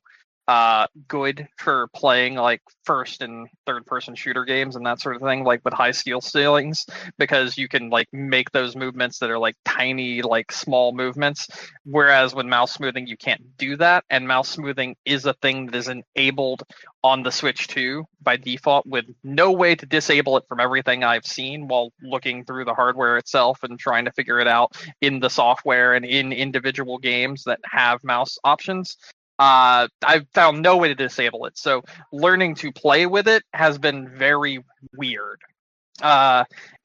good for playing like first and third person shooter games and that sort of thing, like with high skill ceilings, because you can like make those movements that are like tiny, like small movements. Whereas with mouse smoothing, you can't do that. And mouse smoothing is a thing that is enabled on the Switch 2 by default, with no way to disable it from everything I've seen while looking through the hardware itself and trying to figure it out in the software and in individual games that have mouse options. I've found no way to disable it. So learning to play with it has been very weird.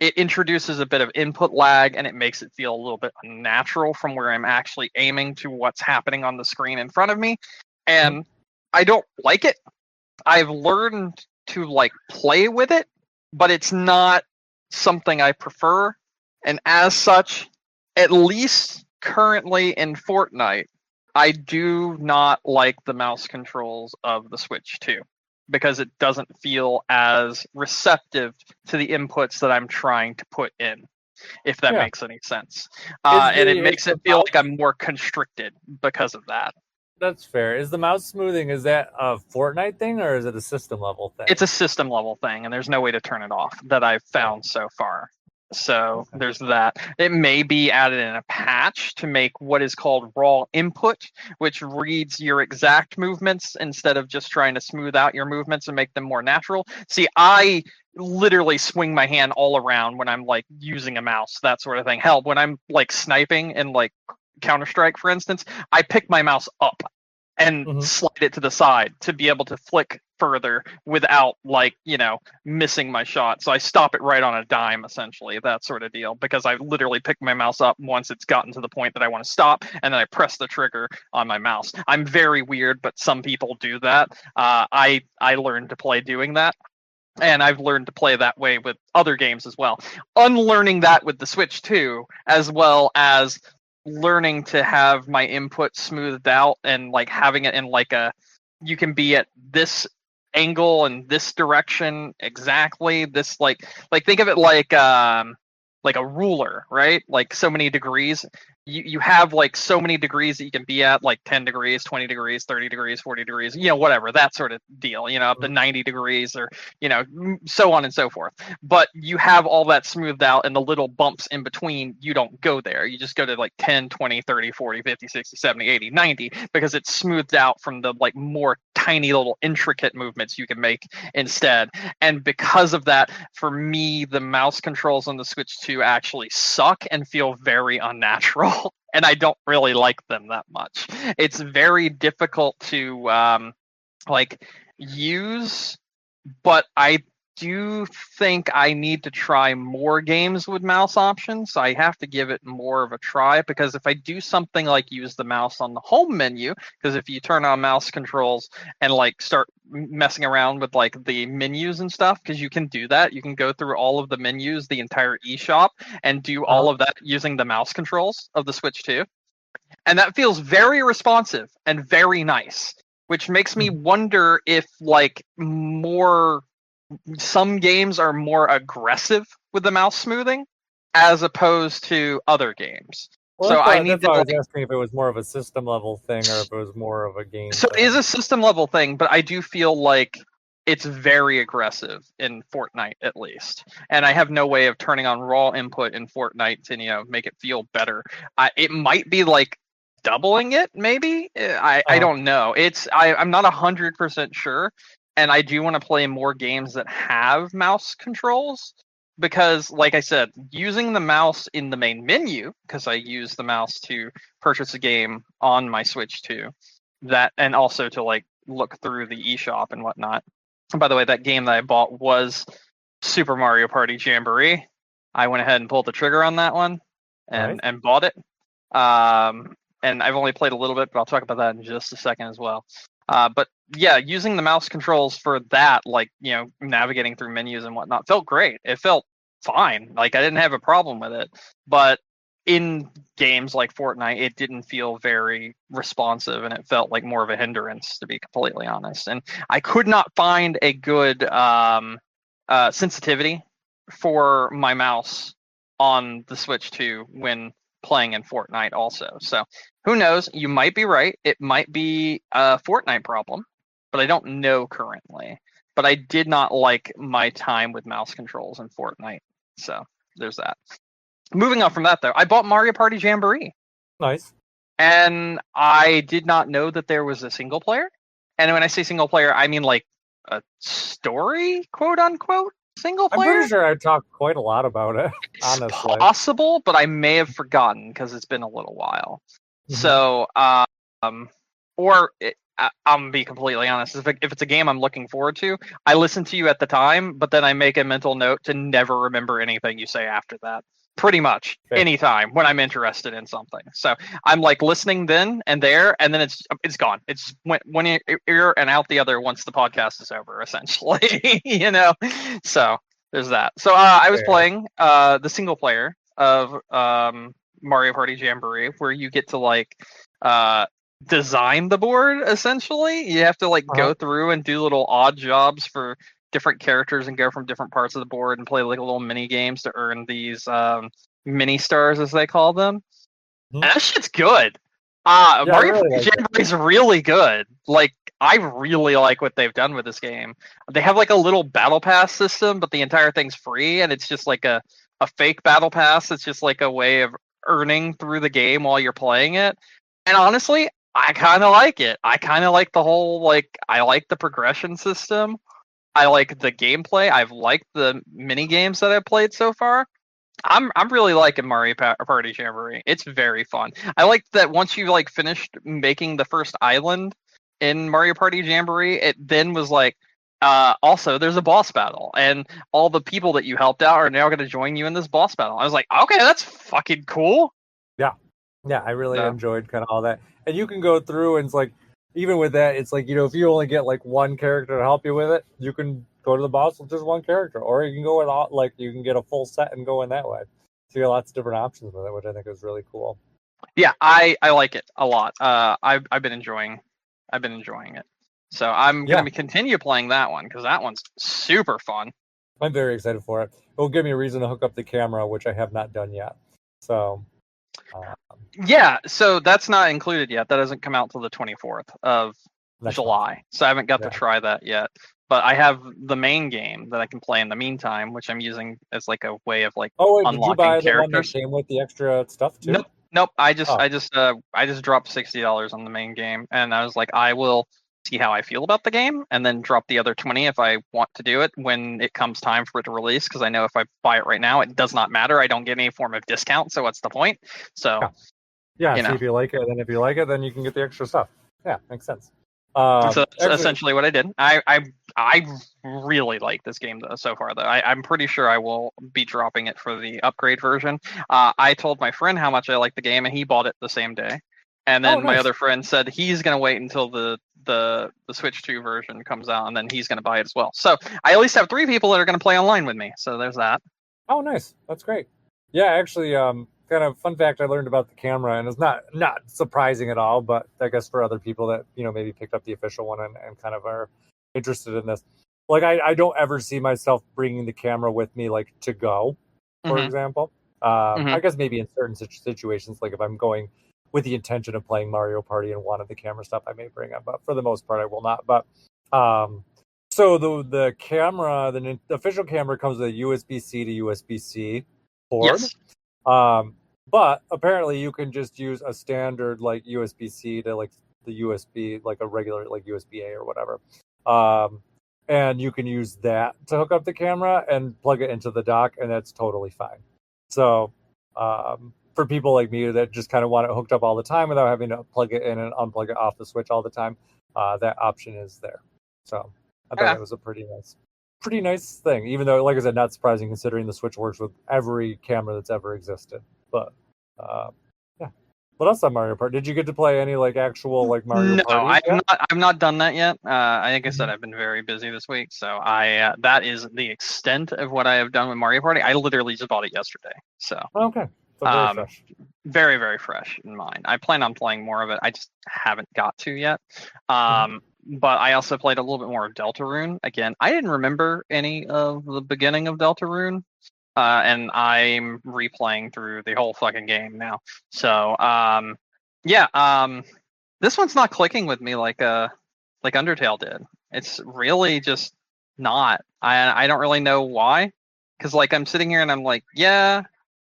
It introduces a bit of input lag, and it makes it feel a little bit unnatural from where I'm actually aiming to what's happening on the screen in front of me. And I don't like it. I've learned to like play with it, but it's not something I prefer. And as such, at least currently in Fortnite, I do not like the mouse controls of the Switch 2 because it doesn't feel as receptive to the inputs that I'm trying to put in, if that makes any sense. And it makes it feel like I'm more constricted because of that. That's fair. Is the mouse smoothing, is that a Fortnite thing or is it a system level thing? It's a system level thing, and there's no way to turn it off that I've found so far. So there's that. It may be added in a patch to make what is called raw input, which reads your exact movements instead of just trying to smooth out your movements and make them more natural. See, I literally swing my hand all around when I'm like using a mouse, that sort of thing. Hell, when I'm like sniping in like Counter-Strike, for instance, I pick my mouse up and slide it to the side to be able to flick further without like, missing my shot. So I stop it right on a dime, essentially, that sort of deal, because I literally pick my mouse up once it's gotten to the point that I want to stop, and then I press the trigger on my mouse. I'm very weird, but some people do that. I learned to play doing that. And I've learned to play that way with other games as well. Unlearning that with the Switch 2, as well as learning to have my input smoothed out and like having it in like you can be at this angle and this direction exactly. This like think of it like a ruler, right? Like so many degrees. You have like so many degrees that you can be at, like 10 degrees, 20 degrees, 30 degrees, 40 degrees, whatever, that sort of deal, up to 90 degrees or, so on and so forth. But you have all that smoothed out, and the little bumps in between, you don't go there. You just go to like 10, 20, 30, 40, 50, 60, 70, 80, 90, because it's smoothed out from the like more tiny little intricate movements you can make instead. And because of that, for me, the mouse controls on the Switch 2 actually suck and feel very unnatural. And I don't really like them that much. It's very difficult to use, but I do think I need to try more games with mouse options. I have to give it more of a try, because if I do something like use the mouse on the home menu, because if you turn on mouse controls and like start messing around with like the menus and stuff, because you can do that, you can go through all of the menus, the entire eShop, and do all of that using the mouse controls of the Switch 2. And that feels very responsive and very nice, which makes me wonder if like some games are more aggressive with the mouse smoothing as opposed to other games. Well, so I was asking if it was more of a system level thing or if it was more of a game. So it is a system level thing, but I do feel like it's very aggressive in Fortnite, at least. And I have no way of turning on raw input in Fortnite to make it feel better. It might be like doubling it, maybe. I don't know. I'm not 100% sure. And I do want to play more games that have mouse controls, because, like I said, using the mouse in the main menu, because I use the mouse to purchase a game on my Switch 2, and also to like look through the eShop and whatnot. And by the way, that game that I bought was Super Mario Party Jamboree. I went ahead and pulled the trigger on that one and bought it. And I've only played a little bit, but I'll talk about that in just a second as well. But yeah, using the mouse controls for that, like, navigating through menus and whatnot, felt great. It felt fine. Like, I didn't have a problem with it. But in games like Fortnite, it didn't feel very responsive, and it felt like more of a hindrance, to be completely honest. And I could not find a good sensitivity for my mouse on the Switch 2 when playing in Fortnite also. So who knows? You might be right. It might be a Fortnite problem, but I don't know currently. But I did not like my time with mouse controls in Fortnite. So there's that. Moving on from that, though, I bought Mario Party Jamboree. Nice. And I did not know that there was a single player. And when I say single player, I mean like a story, quote unquote, single player. I'm pretty sure I talked quite a lot about it. It's honestly, possible, but I may have forgotten because it's been a little while. So, I'm gonna be completely honest. If it's a game I'm looking forward to, I listen to you at the time, but then I make a mental note to never remember anything you say after that. Pretty much anytime when I'm interested in something. So I'm like listening then and there, and then it's gone. It's one ear and out the other once the podcast is over, essentially. So there's that. So I was playing the single player of Mario Party Jamboree, where you get to like design the board. Essentially, you have to like go through and do little odd jobs for different characters and go from different parts of the board and play like little mini games to earn these mini stars, as they call them. And that shit's good. Mario Party Jamboree is really good. Like, I really like what they've done with this game. They have like a little battle pass system, but the entire thing's free, and it's just like a fake battle pass. It's just like a way of earning through the game while you're playing it. And honestly, I kind of like it. I kind of like the whole, like, I like the progression system. I like the gameplay. I've liked the mini games that I've played so far. I'm really liking Mario Party Jamboree. It's very fun. I like that once you like finished making the first island in Mario Party Jamboree, it then was like, also there's a boss battle, and all the people that you helped out are now going to join you in this boss battle. I was like, okay, that's fucking cool. Yeah, I really enjoyed kind of all that. And you can go through and it's like, even with that, it's like, if you only get like one character to help you with it, you can go to the boss with just one character, or you can go with all, like, you can get a full set and go in that way. So you got lots of different options with it, which I think is really cool. Yeah, I like it a lot. I've been enjoying it. So I'm gonna continue playing that one because that one's super fun. I'm very excited for it. It will give me a reason to hook up the camera, which I have not done yet. So. Yeah, so that's not included yet. That doesn't come out till the 24th of July. Month. So I haven't got to try that yet. But I have the main game that I can play in the meantime, which I'm using as like a way of like unlocking did you buy characters. The one that came with the extra stuff too? Nope. I just dropped $60 on the main game, and I was like, I will see how I feel about the game, and then drop the other 20 if I want to do it when it comes time for it to release. Because I know if I buy it right now, it does not matter. I don't get any form of discount, so what's the point? So see if you like it, and if you like it, then you can get the extra stuff. Yeah, makes sense. So that's essentially what I did. I really like this game so far, though. I'm pretty sure I will be dropping it for the upgrade version. I told my friend how much I like the game, and he bought it the same day. And then my other friend said he's going to wait until the Switch 2 version comes out, and then he's going to buy it as well. So I at least have 3 people that are going to play online with me. So there's that. Oh, nice. That's great. Yeah, actually, kind of fun fact I learned about the camera, and it's not surprising at all, but I guess for other people that, maybe picked up the official one and kind of are interested in this. Like, I don't ever see myself bringing the camera with me, like, to go, for example. I guess maybe in certain situations, like if I'm going with the intention of playing Mario Party and wanted the camera stuff, I may bring it, but for the most part, I will not. But so the camera, the official camera comes with a USB-C to USB-C port. Yes. But apparently you can just use a standard like USB-C to like the USB, like a regular like USB-A or whatever. And you can use that to hook up the camera and plug it into the dock, and that's totally fine. So for people like me that just kind of want it hooked up all the time without having to plug it in and unplug it off the Switch all the time, that option is there. So I thought it was a pretty nice thing, even though, like I said, not surprising considering the Switch works with every camera that's ever existed. But yeah. What else on Mario Party? Did you get to play any like actual like Mario Party? No, I've not done that yet. Like I said, I've been very busy this week, so that is the extent of what I have done with Mario Party. I literally just bought it yesterday, so okay. So very fresh. Very, very fresh in mind. I plan on playing more of it. I just haven't got to yet. But I also played a little bit more of Deltarune. Again, I didn't remember any of the beginning of Deltarune. And I'm replaying through the whole fucking game now. So, this one's not clicking with me like like Undertale did. It's really just not. I don't really know why, because like I'm sitting here and I'm like, yeah,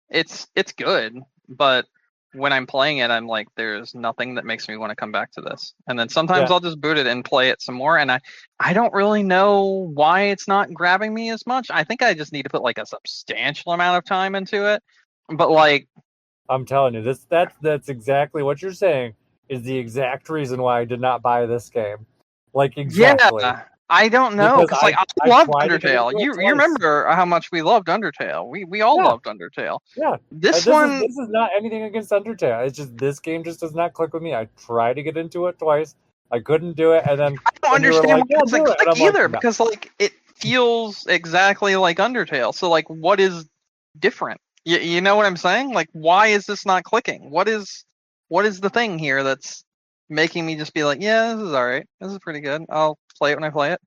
it's good, but when I'm playing it, I'm like, there's nothing that makes me want to come back to this. And then sometimes Yeah. I'll just boot it and play it some more, and I don't really know why it's not grabbing me as much. I think I just need to put like a substantial amount of time into it. But like, I'm telling you, that's exactly what you're saying is the exact reason why I did not buy this game. Like exactly. yeah, I don't know, Because because like I I loved tried to get Undertale. into it You twice. remember how much we loved Undertale? We all Yeah, loved Undertale. yeah. This This is one, this is not anything against Undertale. It's just this game just does not click with me. I tried to get into it twice. I couldn't do it, and then I don't when you were understand like, why "Yeah, it doesn't do it," and click I'm like, either, "No." because like it feels exactly like Undertale. So like, what is different? You know what I'm saying? Like, why is this not clicking? What is the thing here that's making me just be like, yeah, this is all right. This is pretty good. I'll play it when I play it.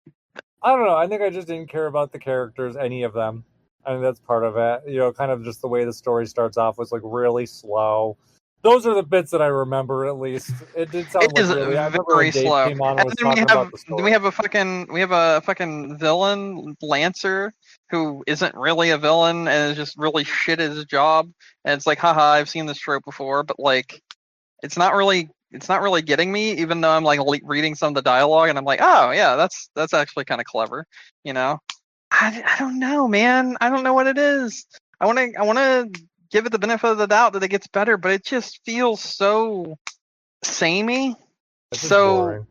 I don't know. I think I just didn't care about the characters, any of them. I think that's part of it. You know, kind of just the way the story starts off was like really slow. Those are the bits that I remember, at least. It did It sound like is really. I remember when very Dave slow. came on and And was then we talking have about the story. we have a fucking villain, Lancer, who isn't really a villain and is just really shit at his job. And it's like, haha, I've seen this trope before, but like it's not really getting me, even though I'm like reading some of the dialogue and I'm like, oh yeah, that's actually kind of clever, you know. I don't know, man. I don't know what it is. I want to give it the benefit of the doubt that it gets better, but it just feels so samey, It's just so boring.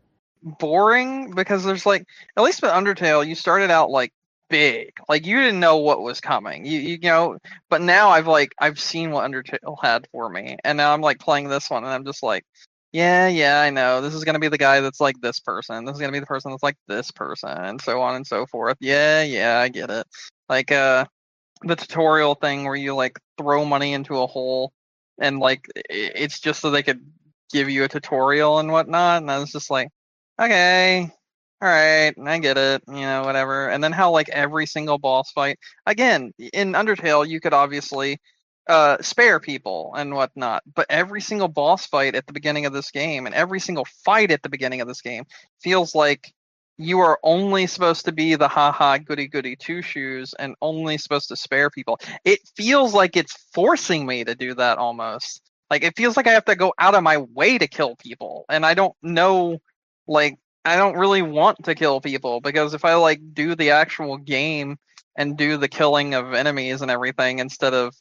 boring, because there's like, at least with Undertale, you started out like big, like you didn't know what was coming, you know. But now I've seen what Undertale had for me, and now I'm like playing this one and I'm just like, yeah, I know this is gonna be the guy that's like this person, this is gonna be the person that's like this person, and so on and so forth. Yeah, I get it. Like the tutorial thing where you like throw money into a hole and like it's just so they could give you a tutorial and whatnot, and I was just like, okay, all right, I get it, you know, whatever. And then how like every single boss fight, again, in Undertale you could obviously spare people and whatnot, but every single boss fight at the beginning of this game and every single fight at the beginning of this game feels like you are only supposed to be the haha goody goody two shoes and only supposed to spare people. It feels like it's forcing me to do that almost. Like it feels like I have to go out of my way to kill people, and I don't know, like I don't really want to kill people, because if I like do the actual game and do the killing of enemies and everything instead of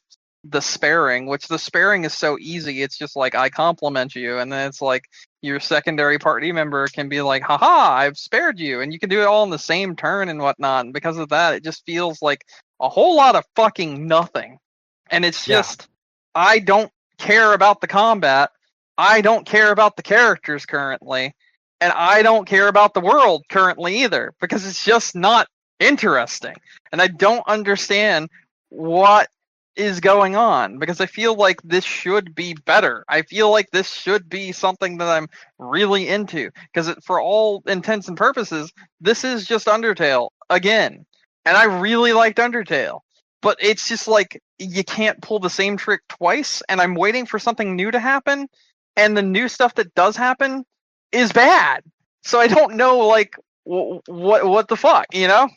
the sparing, which the sparing is so easy, it's just like I compliment you, and then it's like your secondary party member can be like, haha, I've spared you, and you can do it all in the same turn and whatnot. And because of that, it just feels like a whole lot of fucking nothing. And it's Yeah. just, I don't care about the combat, I don't care about the characters currently, and I don't care about the world currently either, because it's just not interesting. And I don't understand what is going on, because I feel like this should be better. I feel like this should be something that I'm really into, because for all intents and purposes, this is just Undertale again. And I really liked Undertale, but it's just like you can't pull the same trick twice, and I'm waiting for something new to happen, and the new stuff that does happen is bad. So I don't know, like what the fuck, you know?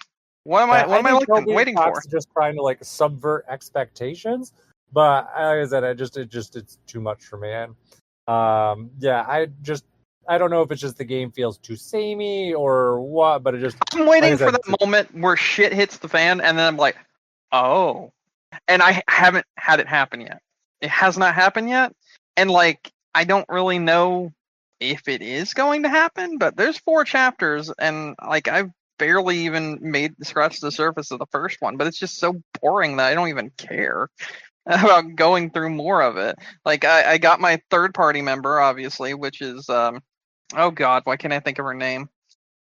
What am Yeah, I I think like, Toby waiting for? Fox is just trying to like subvert expectations, but like I said, it's too much for me. And yeah, I don't know if it's just the game feels too samey or what, but it just I'm like I waiting for said, that moment where shit hits the fan, and then I'm like, oh. And I haven't had it happen yet. It has not happened yet. And like, I don't really know if it is going to happen, but there's 4 chapters, and like, I've barely even scratched the surface of the first one, but it's just so boring that I don't even care about going through more of it. Like, I got my third party member, obviously, which is, oh god, why can't I think of her name?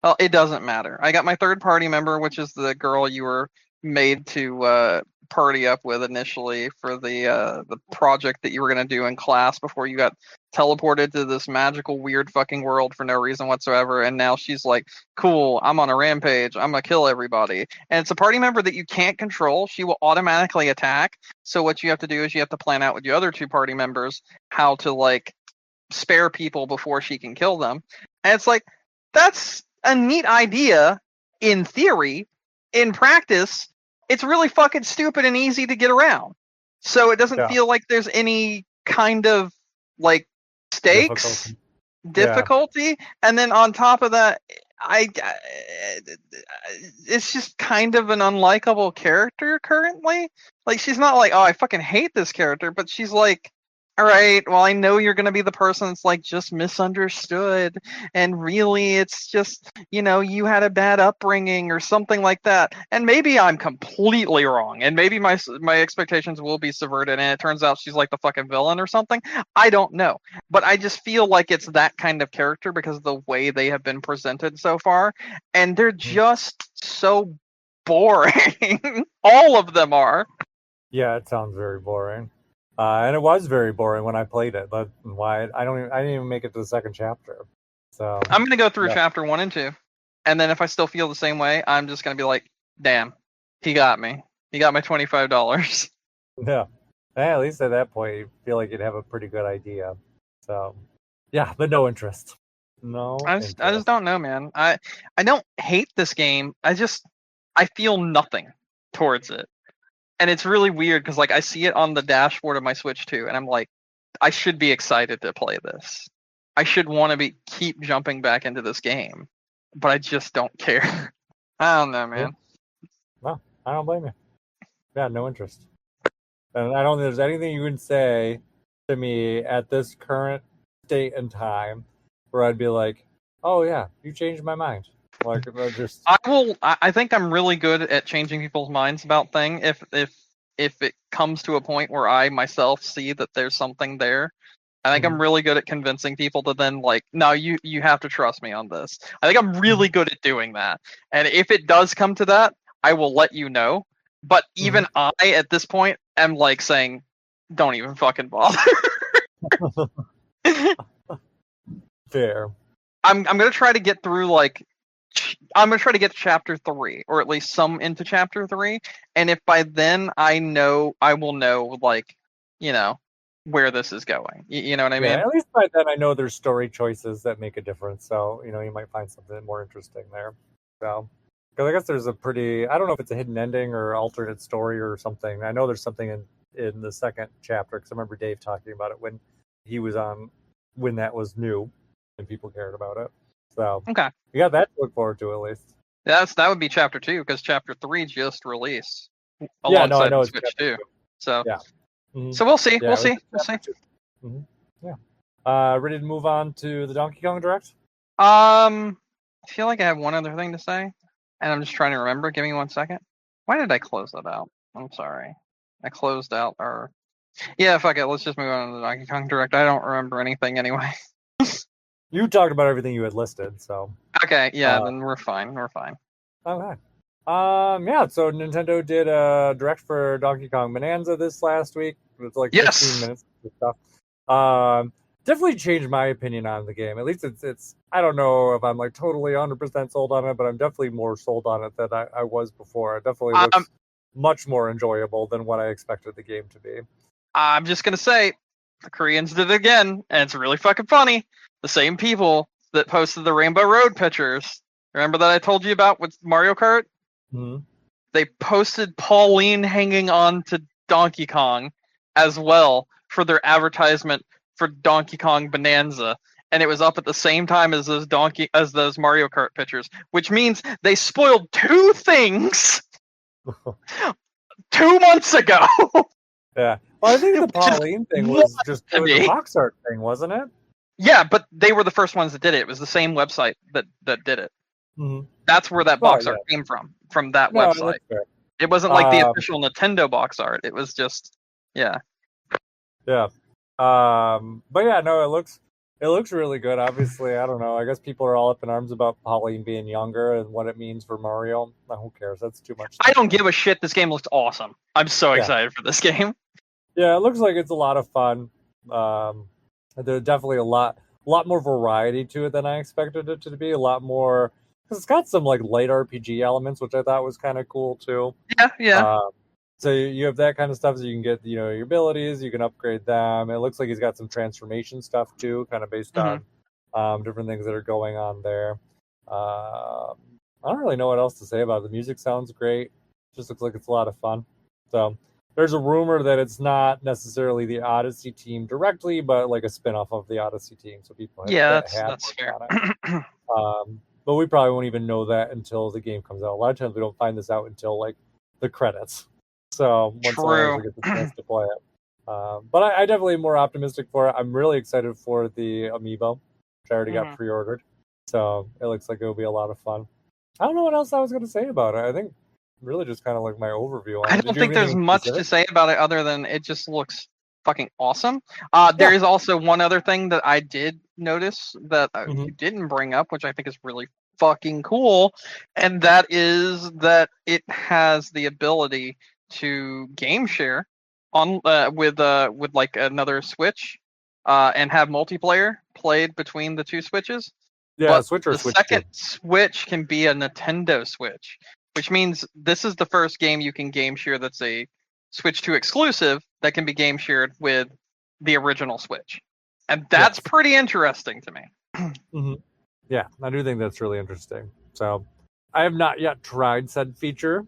Well, it doesn't matter. I got my third party member, which is the girl you were made to party up with initially for the project that you were gonna do in class before you got teleported to this magical weird fucking world for no reason whatsoever. And now she's like, cool, I'm on a rampage, I'm gonna kill everybody. And it's a party member that you can't control. She will automatically attack. So what you have to do is you have to plan out with your other 2 party members how to like spare people before she can kill them. And it's like, that's a neat idea in theory. In practice, it's really fucking stupid and easy to get around. So it doesn't feel like there's any kind of like stakes, difficulty. And then on top of that, it's just kind of an unlikable character currently. Like, she's not like, oh, I fucking hate this character, but she's like, all right, well, I know you're going to be the person that's like just misunderstood, and really it's just, you had a bad upbringing or something like that. And maybe I'm completely wrong, and maybe my expectations will be subverted, and it turns out she's like the fucking villain or something. I don't know, but I just feel like it's that kind of character because of the way they have been presented so far, and they're just so boring. All of them are. Yeah, it sounds very boring. And it was very boring when I played it. But why I didn't even make it to the second chapter. So I'm gonna go through chapter 1 and 2, and then if I still feel the same way, I'm just gonna be like, "Damn, he got me. He got my $25." Yeah, at least at that point, you feel like you'd have a pretty good idea. So, yeah, but no interest. No, I just don't know, man. I don't hate this game. I feel nothing towards it. And it's really weird because like I see it on the dashboard of my Switch too, and I'm like, I should be excited to play this. I should want to keep jumping back into this game, but I just don't care. I don't know, man. No, I don't blame you. Yeah, no interest. And I don't think there's anything you can say to me at this current state and time where I'd be like, oh yeah, you changed my mind. Like, just I think I'm really good at changing people's minds about things. If it comes to a point where I myself see that there's something there, I think I'm really good at convincing people to then like, no, you have to trust me on this. I think I'm really good at doing that. And if it does come to that, I will let you know. But even I, at this point, am like saying, don't even fucking bother. Fair. I'm gonna try to get through I'm going to try to get to chapter 3, or at least some into chapter 3. And if by then I will know, like, where this is going. You know what I mean? At least by then I know there's story choices that make a difference. So, you might find something more interesting there. So, because I guess there's I don't know if it's a hidden ending or alternate story or something. I know there's something in the second chapter, because I remember Dave talking about it when he was on, when that was new and people cared about it. So okay, you got that to look forward to at least. That would be chapter 2, because chapter 3 just released alongside the Switch 2. So yeah, so we'll see. We'll see. Yeah. Ready to move on to the Donkey Kong Direct? I feel like I have one other thing to say, and I'm just trying to remember. Give me 1 second. Why did I close that out? I'm sorry. I closed out our. Yeah, fuck it. Let's just move on to the Donkey Kong Direct. I don't remember anything anyway. You talked about everything you had listed, so. Okay, yeah, then we're fine. We're fine. Okay. Yeah, so Nintendo did a Direct for Donkey Kong Bonanza this last week. It's like 15 minutes of stuff. Definitely changed my opinion on the game. At least it's I don't know if I'm like totally 100% sold on it, but I'm definitely more sold on it than I was before. It definitely looks much more enjoyable than what I expected the game to be. I'm just going to say, the Koreans did it again, and it's really fucking funny. The same people that posted the Rainbow Road pictures. Remember that I told you about with Mario Kart? Mm-hmm. They posted Pauline hanging on to Donkey Kong as well for their advertisement for Donkey Kong Bonanza, and it was up at the same time as those Mario Kart pictures, which means they spoiled 2 things 2 months ago. Yeah. Well, I think the Pauline thing was just the box art thing, wasn't it? Yeah, but they were the first ones that did it. It was the same website that did it. Mm-hmm. That's where that box art came from that website. It wasn't like the official Nintendo box art. It was just, yeah. Yeah. But yeah, no, it looks really good. Obviously, I don't know. I guess people are all up in arms about Pauline being younger and what it means for Mario. Who cares? That's too much. I don't give a shit. This game looks awesome. I'm so excited for this game. Yeah, it looks like it's a lot of fun. There's definitely a lot more variety to it than I expected it to be. A lot more, because it's got some like light RPG elements, which I thought was kind of cool too. Yeah. So you have that kind of stuff, so you can get your abilities, you can upgrade them. It looks like he's got some transformation stuff too, kind of based on different things that are going on there. I don't really know what else to say about it. The music sounds great. Just looks like it's a lot of fun. So there's a rumor that it's not necessarily the Odyssey team directly, but like a spinoff of the Odyssey team. So people that had that's worked fair. on it. But we probably won't even know that until the game comes out. A lot of times we don't find this out until like the credits. So once someone True. actually gets the chance to play it. But I definitely am more optimistic for it. I'm really excited for the Amiibo, which I already got pre-ordered. So it looks like it'll be a lot of fun. I don't know what else I was going to say about it. I think really just kind of like my overview on it. I don't think there's much to say about it other than it just looks fucking awesome. There is also one other thing that I did notice that you didn't bring up, which I think is really fucking cool, and that is that it has the ability to game share on with like another Switch and have multiplayer played between the two Switches. Yeah, but Switch or the Switch second 2. Switch can be a Nintendo Switch, which means this is the first game you can game share that's a Switch 2 exclusive that can be game shared with the original Switch. And that's pretty interesting to me. Yeah, I do think that's really interesting. So I have not yet tried said feature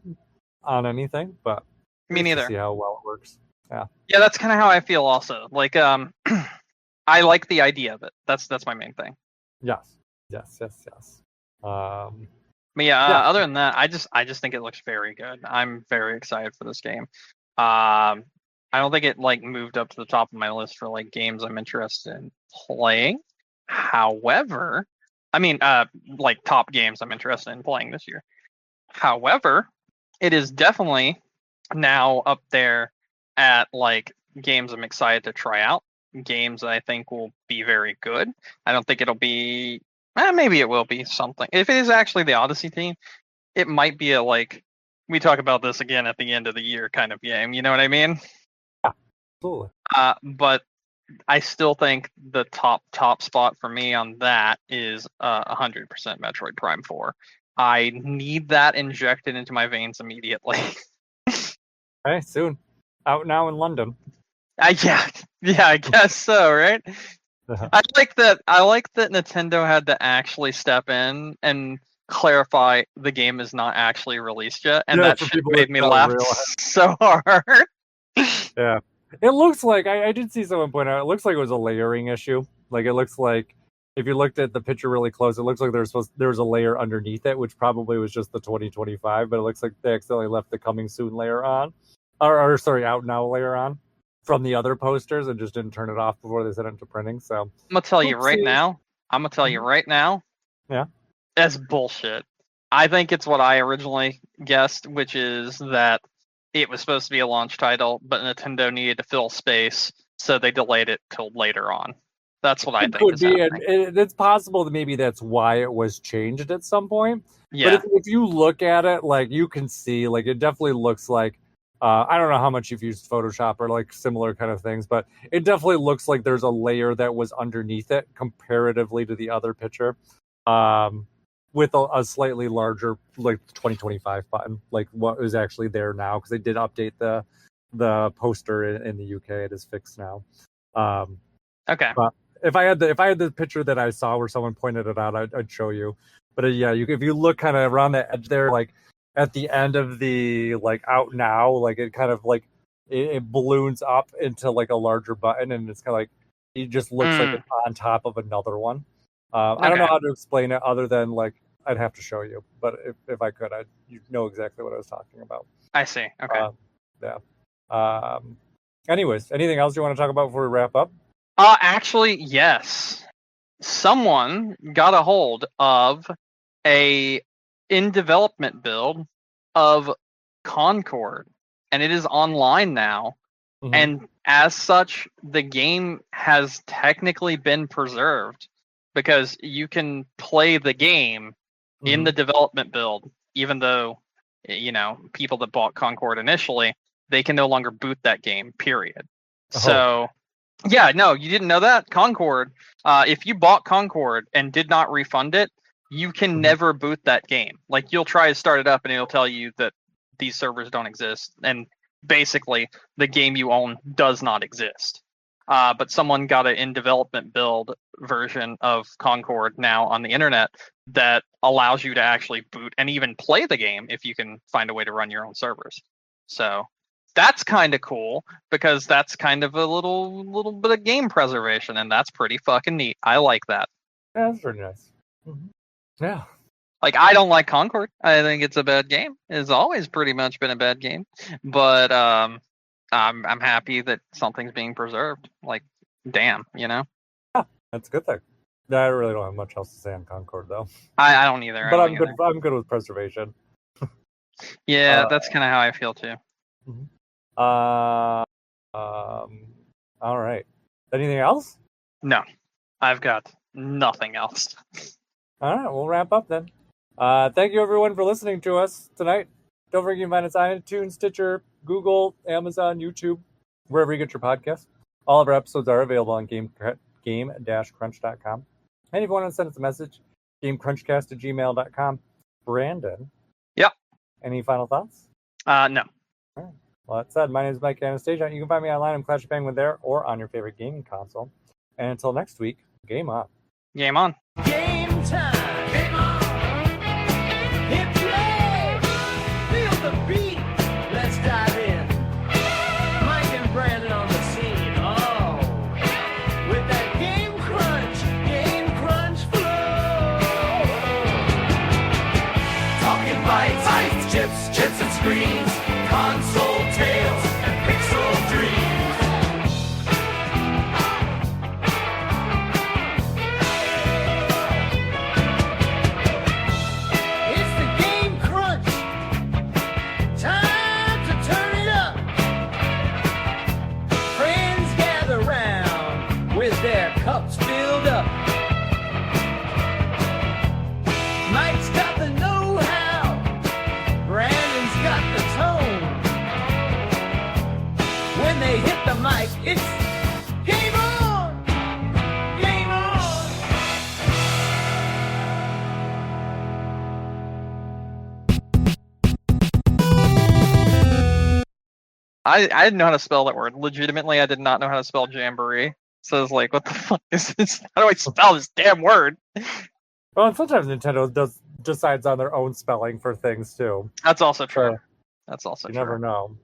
on anything, but me neither. To see how well it works. Yeah, that's kind of how I feel also. Like I like the idea of it. That's my main thing. Yes. But other than that, I just think it looks very good. I'm very excited for this game. I don't think it like moved up to the top of my list for like games I'm interested in playing. However, I mean like top games I'm interested in playing this year. However, it is definitely now up there at like games I'm excited to try out. Games that I think will be very good. I don't think it'll be maybe it will be something. If it is actually the Odyssey team, it might be a like we talk about this again at the end of the year kind of game. You know what I mean? Yeah, absolutely. But I still think the top spot for me on that is 100% Metroid Prime 4. I need that injected into my veins immediately. Hey, soon. Out now in London. Yeah, I guess so, right? I like that Nintendo had to actually step in and clarify the game is not actually released yet, and that shit made me laugh so hard. Yeah, it looks like I did see someone point out. It looks like it was a layering issue. Like it looks like if you looked at the picture really close, it looks like there was a layer underneath it, which probably was just the 2025. But it looks like they accidentally left the coming soon layer on, or sorry, out now layer on from the other posters and just didn't turn it off before they sent it into printing. So I'm gonna tell you right now. Yeah, that's bullshit. I think it's what I originally guessed, which is that it was supposed to be a launch title, but Nintendo needed to fill space, so they delayed it till later on. That's what I think is happening. It's possible that maybe that's why it was changed at some point. Yeah. But if you look at it, like you can see, like it definitely looks like I don't know how much you've used Photoshop or like similar kind of things, but it definitely looks like there's a layer that was underneath it comparatively to the other picture, with a slightly larger like 2025 button, like what is actually there now, because they did update the poster in the UK. It is fixed now. Okay. But if I had the picture that I saw where someone pointed it out, I'd show you. But yeah, if you look kind of around the edge there, like at the end of the like out now, like it kind of like it balloons up into like a larger button, and it's kind of like it just looks like it's on top of another one. I don't know how to explain it other than like I'd have to show you, but if I could, you'd know exactly what I was talking about. I see. Okay. Yeah. Anyways, anything else you want to talk about before we wrap up? Actually, yes. Someone got a hold of a in development build of Concord, and it is online now. Mm-hmm. And as such, the game has technically been preserved because you can play the game in the development build, even though, you know, people that bought Concord initially, they can no longer boot that game, period. Oh. So, yeah, no, you didn't know that? Concord, if you bought Concord and did not refund it, you can never boot that game. Like, you'll try to start it up and it'll tell you that these servers don't exist. And basically, the game you own does not exist. But someone got an in development build version of Concord now on the internet that allows you to actually boot and even play the game if you can find a way to run your own servers. So that's kind of cool because that's kind of a little bit of game preservation, and that's pretty fucking neat. I like that. Yeah, that's pretty nice. Yeah. Like, I don't like Concord. I think it's a bad game. It's always pretty much been a bad game. But I'm happy that something's being preserved. Like, damn, you know? Yeah, that's a good thing. I really don't have much else to say on Concord, though. I don't either. But I'm good with preservation. Yeah, that's kind of how I feel too. All right. Anything else? No, I've got nothing else. All right, we'll wrap up then. Thank you everyone for listening to us tonight. Don't forget you can find us on iTunes, Stitcher, Google, Amazon, YouTube, wherever you get your podcasts. All of our episodes are available on game-crunch.com. And if you want to send us a message, gamecrunchcast@gmail.com. Brandon? Yep. Any final thoughts? No. All right. Well, that said, my name is Mike Anastasia. You can find me online on Clash of Penguin there or on your favorite gaming console. And until next week, game on. Game on. Game time. Game on. Hit play. Feel the beat. Let's dive in. Mike and Brandon on the scene. Oh, with that Game Crunch flow. Talking bites, chips and screens, console tales and pixel dreams. It's the Game Crunch. Time to turn it up. Friends gather round with their cups filled up. Mike's got the know-how. Brandon's got the tone. When they hit the mic, it's game on! Game on! I didn't know how to spell that word. Legitimately, I did not know how to spell Jamboree. So it's like, what the fuck is this? How do I spell this damn word? Well, and sometimes Nintendo decides on their own spelling for things too. That's also true. So That's also you true. never know.